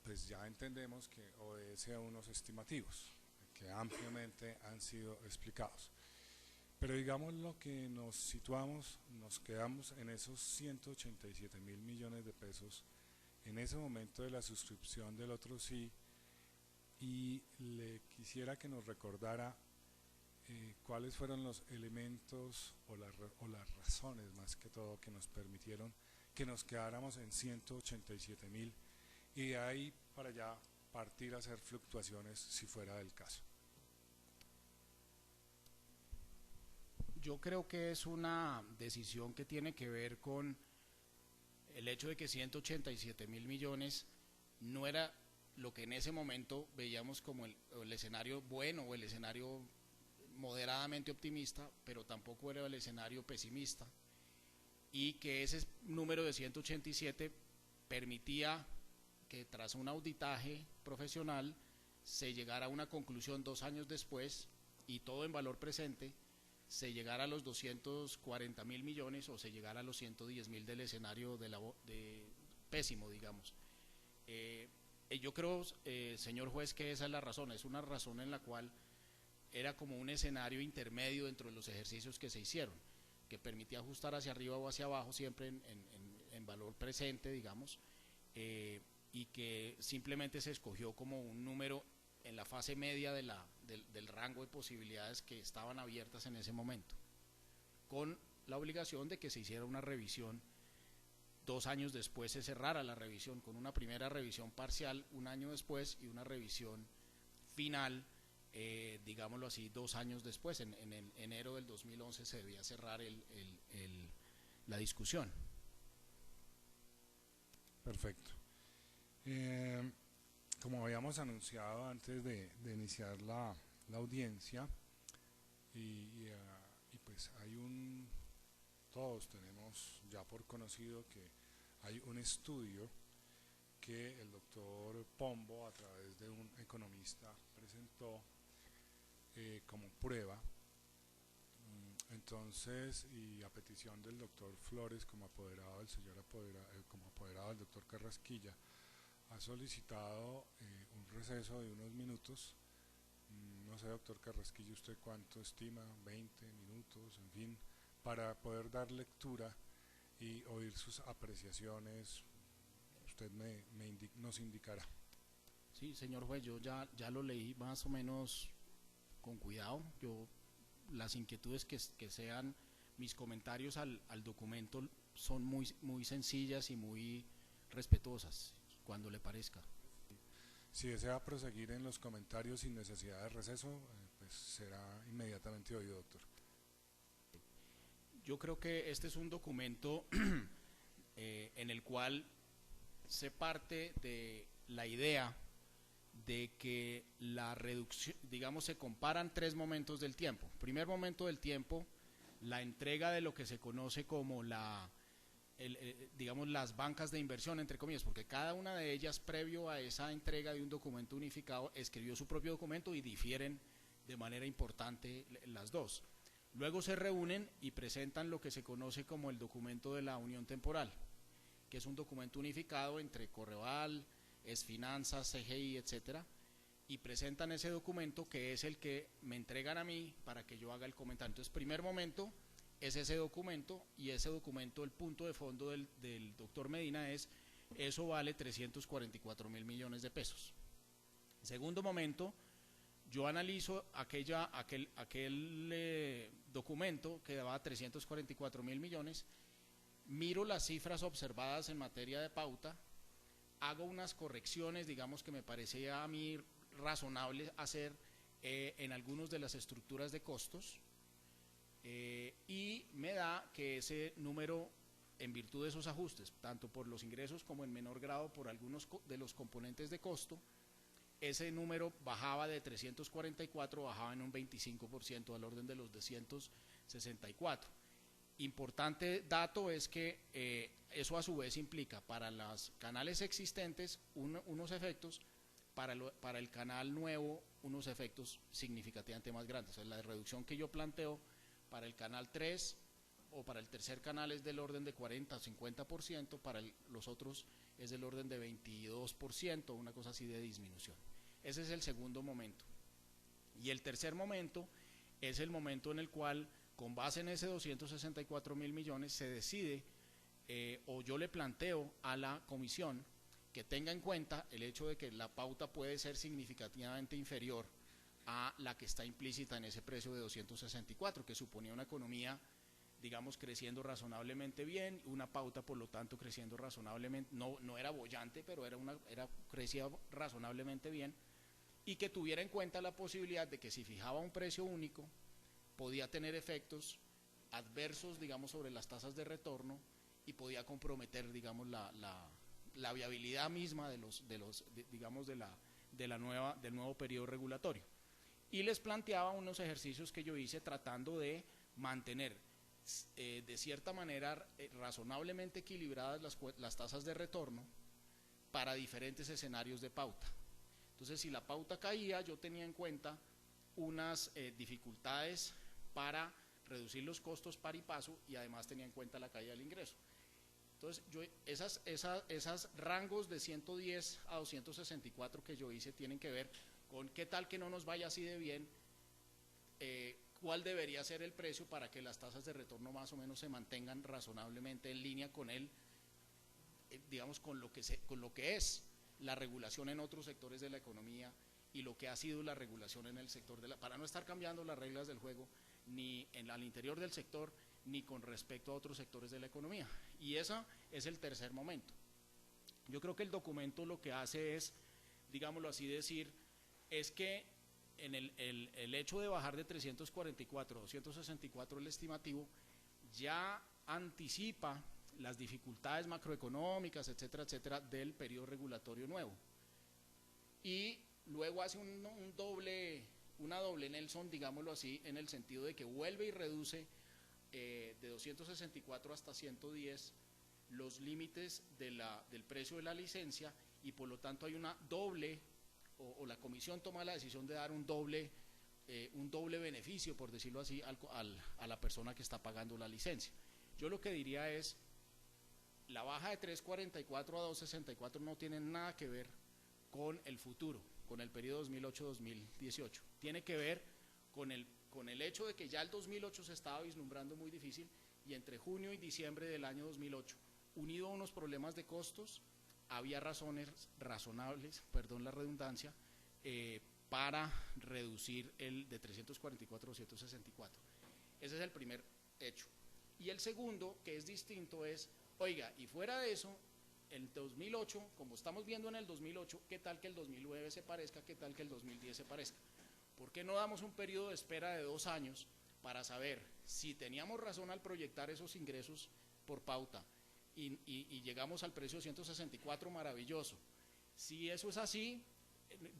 pues ya entendemos que obedece a unos estimativos que ampliamente han sido explicados. Pero digamos lo que nos situamos, nos quedamos en esos 187.000 millones de pesos en ese momento de la suscripción del otro sí, y le quisiera que nos recordara cuáles fueron los elementos o las razones más que todo que nos permitieron que nos quedáramos en 187.000 y de ahí para allá partir a hacer fluctuaciones si fuera del caso. Yo creo que es una decisión que tiene que ver con el hecho de que 187.000 millones no era lo que en ese momento veíamos como el escenario bueno o el escenario moderadamente optimista, pero tampoco era el escenario pesimista, y que ese número de 187 permitía que tras un auditaje profesional se llegara a una conclusión 2 años después, y todo en valor presente, se llegara a los 240.000 millones o se llegara a los 110.000 del escenario de pésimo, digamos. Yo creo, señor juez, que esa es la razón, es una razón en la cual era como un escenario intermedio dentro de los ejercicios que se hicieron, que permitía ajustar hacia arriba o hacia abajo siempre en valor presente, digamos, y que simplemente se escogió como un número en la fase media del rango de posibilidades que estaban abiertas en ese momento, con la obligación de que se hiciera una revisión. 2 años después se cerrara la revisión con una primera revisión parcial 1 año después y una revisión final, digámoslo así, 2 años después. En enero del 2011 se debía cerrar la discusión. Perfecto. Como habíamos anunciado antes de iniciar la audiencia, y pues todos tenemos ya por conocido que hay un estudio que el doctor Pombo a través de un economista presentó como prueba. Entonces, y a petición del doctor Flores como apoderado del como apoderado del doctor Carrasquilla, ha solicitado un receso de unos minutos. No sé, doctor Carrasquilla, ¿usted cuánto estima? 20 minutos, en fin, para poder dar lectura y oír sus apreciaciones. Usted nos indicará. Sí, señor juez, yo ya lo leí más o menos con cuidado. Las inquietudes que sean mis comentarios al documento son muy sencillas y muy respetuosas, cuando le parezca. Si desea proseguir en los comentarios sin necesidad de receso, pues será inmediatamente oído, doctor. Yo creo que este es un documento en el cual se parte de la idea de que la reducción, digamos, se comparan tres momentos del tiempo. Primer momento del tiempo, la entrega de lo que se conoce como digamos, las bancas de inversión, entre comillas, porque cada una de ellas, previo a esa entrega de un documento unificado, escribió su propio documento y difieren de manera importante las dos. Luego se reúnen y presentan lo que se conoce como el documento de la unión temporal, que es un documento unificado entre Correval, Esfinanzas, CGI, etcétera, y presentan ese documento que es el que me entregan a mí para que yo haga el comentario. Entonces, primer momento es ese documento, y ese documento, el punto de fondo del doctor Medina es: eso vale 344.000 millones de pesos. Segundo momento, yo analizo aquel documento que daba 344.000 millones, miro las cifras observadas en materia de pauta, hago unas correcciones, digamos, que me parecía a mí razonable hacer en algunas de las estructuras de costos, y me da que ese número, en virtud de esos ajustes, tanto por los ingresos como en menor grado por algunos de los componentes de costo, ese número bajaba de 344, bajaba en un 25%, al orden de los 264. Importante dato es que eso a su vez implica para los canales existentes unos efectos, para el canal nuevo unos efectos significativamente más grandes. O sea, la reducción que yo planteo para el canal 3 o para el tercer canal es del orden de 40 o 50%, para los otros es del orden de 22%, una cosa así de disminución. Ese es el segundo momento. Y el tercer momento es el momento en el cual, con base en ese 264.000 millones, se decide, o yo le planteo a la comisión que tenga en cuenta el hecho de que la pauta puede ser significativamente inferior a la que está implícita en ese precio de 264, que suponía una economía, digamos, creciendo razonablemente bien, una pauta por lo tanto creciendo razonablemente, no era boyante, pero crecía razonablemente bien, y que tuviera en cuenta la posibilidad de que si fijaba un precio único podía tener efectos adversos, digamos, sobre las tasas de retorno, y podía comprometer, digamos, la viabilidad misma del nuevo periodo regulatorio. Y les planteaba unos ejercicios que yo hice tratando de mantener de cierta manera razonablemente equilibradas las tasas de retorno para diferentes escenarios de pauta. Entonces, si la pauta caía, yo tenía en cuenta unas dificultades para reducir los costos par y paso, y además tenía en cuenta la caída del ingreso. Entonces, esas rangos de 110 a 264 que yo hice tienen que ver con qué tal que no nos vaya así de bien, cuál debería ser el precio para que las tasas de retorno más o menos se mantengan razonablemente en línea con digamos, con lo que es la regulación en otros sectores de la economía y lo que ha sido la regulación en el sector para no estar cambiando las reglas del juego ni al interior del sector ni con respecto a otros sectores de la economía. Y ese es el tercer momento. Yo creo que el documento lo que hace es, digámoslo así, decir, es que en el hecho de bajar de 344 a 264 el estimativo ya anticipa las dificultades macroeconómicas, etcétera, etcétera, del periodo regulatorio nuevo. Y luego hace una doble Nelson, digámoslo así, en el sentido de que vuelve y reduce de 264 hasta 110 los límites del precio de la licencia, y por lo tanto hay una doble, o la comisión toma la decisión de dar un doble beneficio, por decirlo así, a la persona que está pagando la licencia. Yo lo que diría es, la baja de 344 a 264 no tiene nada que ver con el futuro, con el periodo 2008-2018. Tiene que ver con el hecho de que ya el 2008 se estaba vislumbrando muy difícil, y entre junio y diciembre del año 2008, unido a unos problemas de costos, había razones razonables, perdón la redundancia, para reducir el de 344 a 264. Ese es el primer hecho. Y el segundo, que es distinto, es, oiga, y fuera de eso, el 2008, como estamos viendo en el 2008, ¿qué tal que el 2009 se parezca? ¿Qué tal que el 2010 se parezca? ¿Por qué no damos un periodo de espera de 2 años para saber si teníamos razón al proyectar esos ingresos por pauta y llegamos al precio 164, maravilloso? Si eso es así,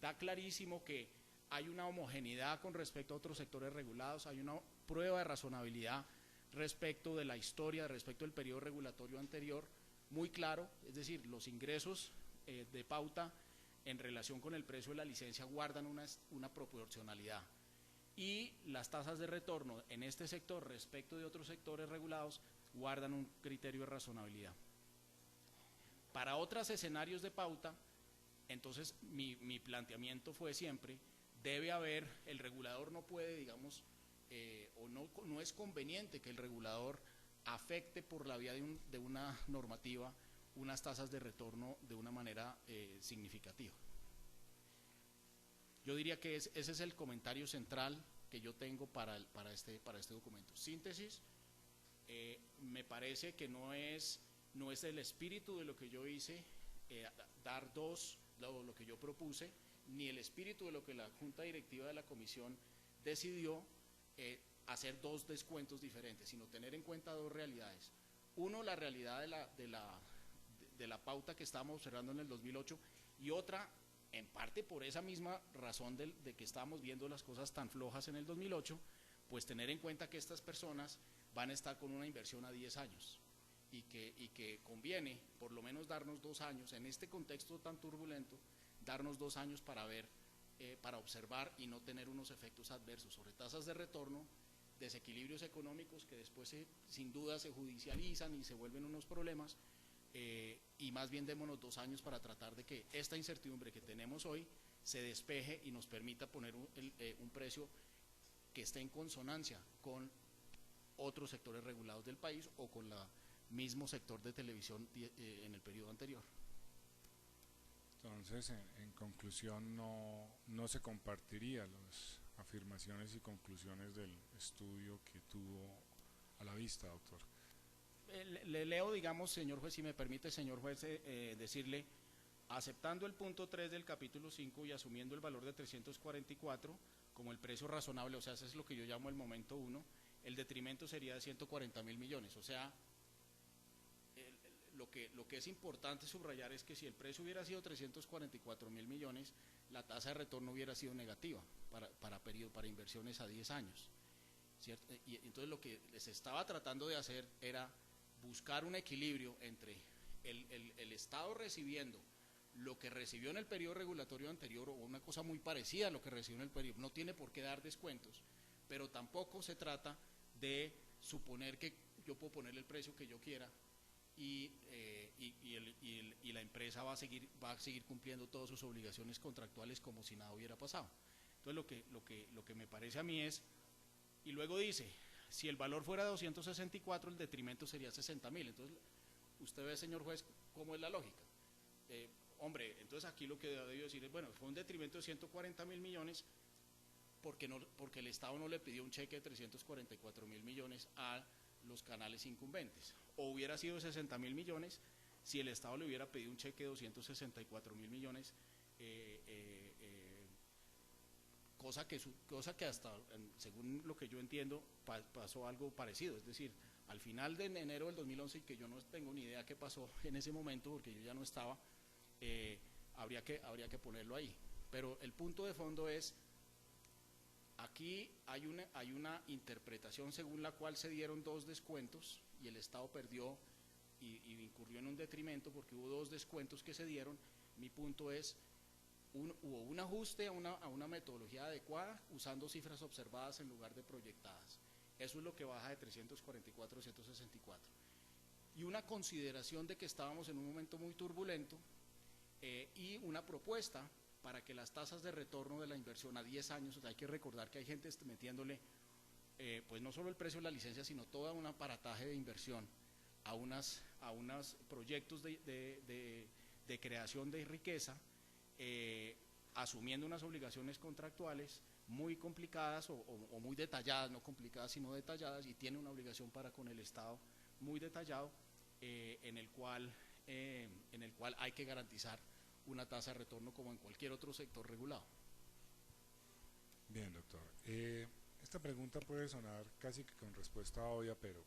da clarísimo que hay una homogeneidad con respecto a otros sectores regulados, hay una prueba de razonabilidad respecto de la historia, respecto del periodo regulatorio anterior, muy claro, es decir, los ingresos de pauta en relación con el precio de la licencia guardan una proporcionalidad, y las tasas de retorno en este sector respecto de otros sectores regulados guardan un criterio de razonabilidad. Para otros escenarios de pauta, entonces mi planteamiento fue siempre, debe haber, el regulador no puede, digamos, o no es conveniente que el regulador afecte por la vía de una normativa unas tasas de retorno de una manera significativa. Yo diría que ese es el comentario central que yo tengo para este documento. Síntesis, me parece que no es el espíritu de lo que yo hice, dar lo que yo propuse, ni el espíritu de lo que la Junta Directiva de la Comisión decidió, hacer 2 descuentos diferentes, sino tener en cuenta 2 realidades. Uno, la realidad de la pauta que estábamos observando en el 2008, y otra, en parte por esa misma razón de que estábamos viendo las cosas tan flojas en el 2008, pues tener en cuenta que estas personas van a estar con una inversión a 10 años y que conviene por lo menos darnos 2 años, en este contexto tan turbulento, darnos 2 años para ver, para observar y no tener unos efectos adversos sobre tasas de retorno, desequilibrios económicos que después sin duda se judicializan y se vuelven unos problemas, y más bien démonos 2 años para tratar de que esta incertidumbre que tenemos hoy se despeje y nos permita poner un precio que esté en consonancia con otros sectores regulados del país o con el mismo sector de televisión en el periodo anterior. Entonces, en conclusión, no se compartiría las afirmaciones y conclusiones del estudio que tuvo a la vista, doctor. Le leo, digamos, señor juez, si me permite, señor juez, decirle, aceptando el punto 3 del capítulo 5 y asumiendo el valor de 344 como el precio razonable, o sea, ese es lo que yo llamo el momento 1, el detrimento sería de 140.000 millones, o sea, lo que es importante subrayar es que si el precio hubiera sido 344.000 millones, la tasa de retorno hubiera sido negativa para inversiones a 10 años, ¿cierto? Y entonces lo que se estaba tratando de hacer era buscar un equilibrio entre el Estado recibiendo lo que recibió en el periodo regulatorio anterior, o una cosa muy parecida a lo que recibió en el periodo, no tiene por qué dar descuentos, pero tampoco se trata de suponer que yo puedo ponerle el precio que yo quiera y la empresa va a seguir cumpliendo todas sus obligaciones contractuales como si nada hubiera pasado. Entonces lo que me parece a mí es, y luego dice, si el valor fuera 264, el detrimento sería 60.000. Entonces, usted ve, señor juez, cómo es la lógica. Hombre, entonces aquí lo que debió decir es, bueno, fue un detrimento de 140.000 millones porque el Estado no le pidió un cheque de 344.000 millones a los canales incumbentes. O hubiera sido 60.000 millones si el Estado le hubiera pedido un cheque de 264.000 millones, cosa que hasta, según lo que yo entiendo, pasó algo parecido. Es decir, al final de enero del 2011, que yo no tengo ni idea qué pasó en ese momento porque yo ya no estaba, habría que ponerlo ahí. Pero el punto de fondo es, Aquí hay una interpretación según la cual se dieron 2 descuentos y el Estado perdió y incurrió en un detrimento porque hubo 2 descuentos que se dieron. Mi punto es, hubo un ajuste a una metodología adecuada usando cifras observadas en lugar de proyectadas. Eso es lo que baja de 344 a 164. Y una consideración de que estábamos en un momento muy turbulento y una propuesta para que las tasas de retorno de la inversión a 10 años, o sea, hay que recordar que hay gente metiéndole pues no solo el precio de la licencia, sino todo un aparataje de inversión a unos proyectos de creación de riqueza, asumiendo unas obligaciones contractuales muy complicadas o muy detalladas, no complicadas sino detalladas, y tiene una obligación para con el Estado muy detallado, en el cual hay que garantizar una tasa de retorno como en cualquier otro sector regulado. Bien, doctor. Esta pregunta puede sonar casi que con respuesta obvia, pero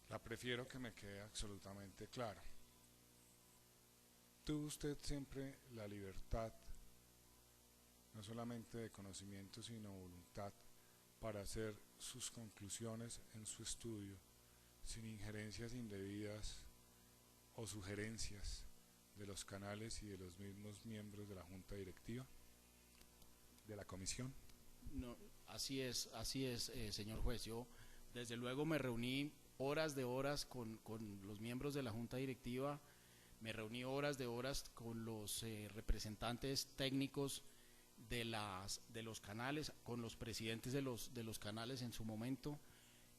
la prefiero que me quede absolutamente clara. ¿Tuvo usted siempre la libertad, no solamente de conocimiento, sino voluntad, para hacer sus conclusiones en su estudio, sin injerencias indebidas o sugerencias de los canales y de los mismos miembros de la Junta Directiva, de la Comisión? No, así es, señor juez. Yo, desde luego, me reuní horas de horas con los miembros de la Junta Directiva, me reuní horas de horas con los representantes técnicos de los canales, con los presidentes de los canales en su momento.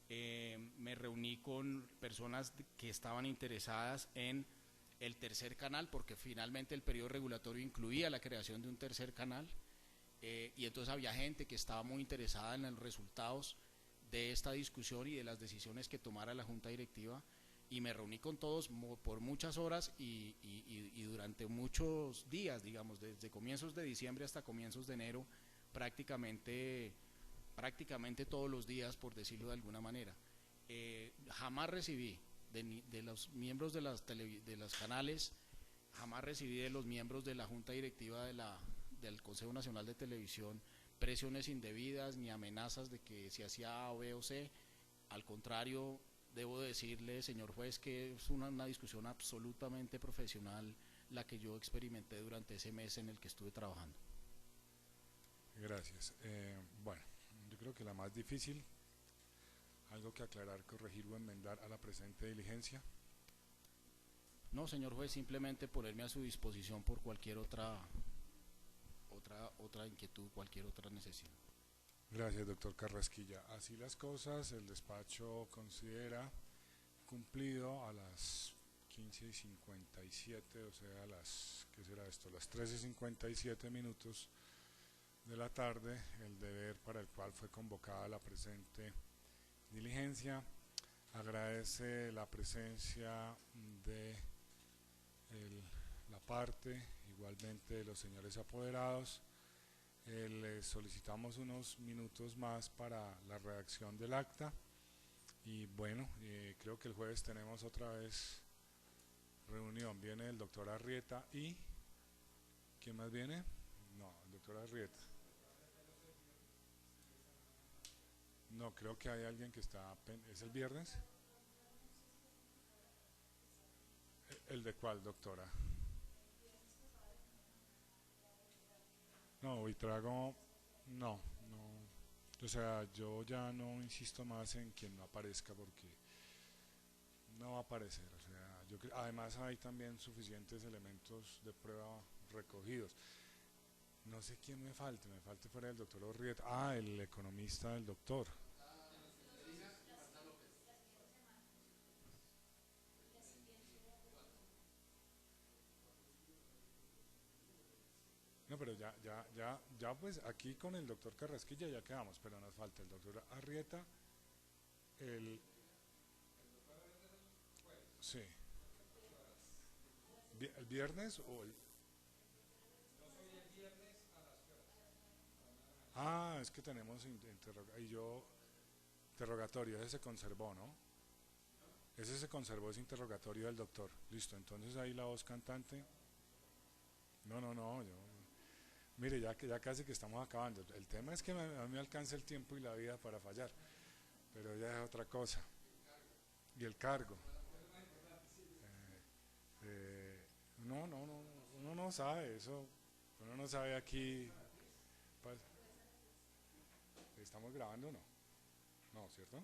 Me reuní con personas que estaban interesadas en el tercer canal, porque finalmente el periodo regulatorio incluía la creación de un tercer canal, y entonces había gente que estaba muy interesada en los resultados de esta discusión y de las decisiones que tomara la Junta Directiva, y me reuní con todos por muchas horas y durante muchos días, digamos, desde comienzos de diciembre hasta comienzos de enero, prácticamente todos los días, por decirlo de alguna manera. Jamás recibí de los miembros de los canales, jamás recibí de los miembros de la Junta Directiva del Consejo Nacional de Televisión presiones indebidas ni amenazas de que se hacía A o B o C. Al contrario, debo decirle, señor juez, que es una discusión absolutamente profesional la que yo experimenté durante ese mes en el que estuve trabajando. Gracias. Bueno, yo creo que la más difícil, algo que aclarar, corregir o enmendar a la presente diligencia. No, señor juez, simplemente ponerme a su disposición por cualquier otra inquietud, cualquier otra necesidad. Gracias, doctor Carrasquilla. Así las cosas, el despacho considera cumplido a las 15:57, o sea, ¿qué será esto? Las 13:57 minutos de la tarde, el deber para el cual fue convocada la presente diligencia. Agradece la presencia de la parte, igualmente de los señores apoderados. Les solicitamos unos minutos más para la redacción del acta y bueno, creo que el jueves tenemos otra vez reunión. Viene el doctor Arrieta y ¿quién más viene? No, el doctor Arrieta. No, creo que hay alguien que está... ¿Es el viernes? ¿El de cuál, doctora? No, Buitrago, no. O sea, yo ya no insisto más en quien no aparezca porque no va a aparecer. O sea, además hay también suficientes elementos de prueba recogidos. No sé quién me falte fuera del doctor Orrieta. Ah, el economista del doctor. No, pero ya pues aquí con el doctor Carrasquilla ya quedamos, pero nos falta el doctor Arrieta, el... Sí. ¿El viernes o el...? Ah, es que tenemos interrogatorio, ese se conservó, ¿no? Ese se conservó, ese interrogatorio del doctor. Listo, entonces ahí la voz cantante. No, yo... Mire, ya casi que estamos acabando. El tema es que a mí me alcanza el tiempo y la vida para fallar, pero ya es otra cosa. Y el cargo. No, uno no sabe eso. Uno no sabe aquí. pa- ¿Estamos grabando o no? No, ¿cierto?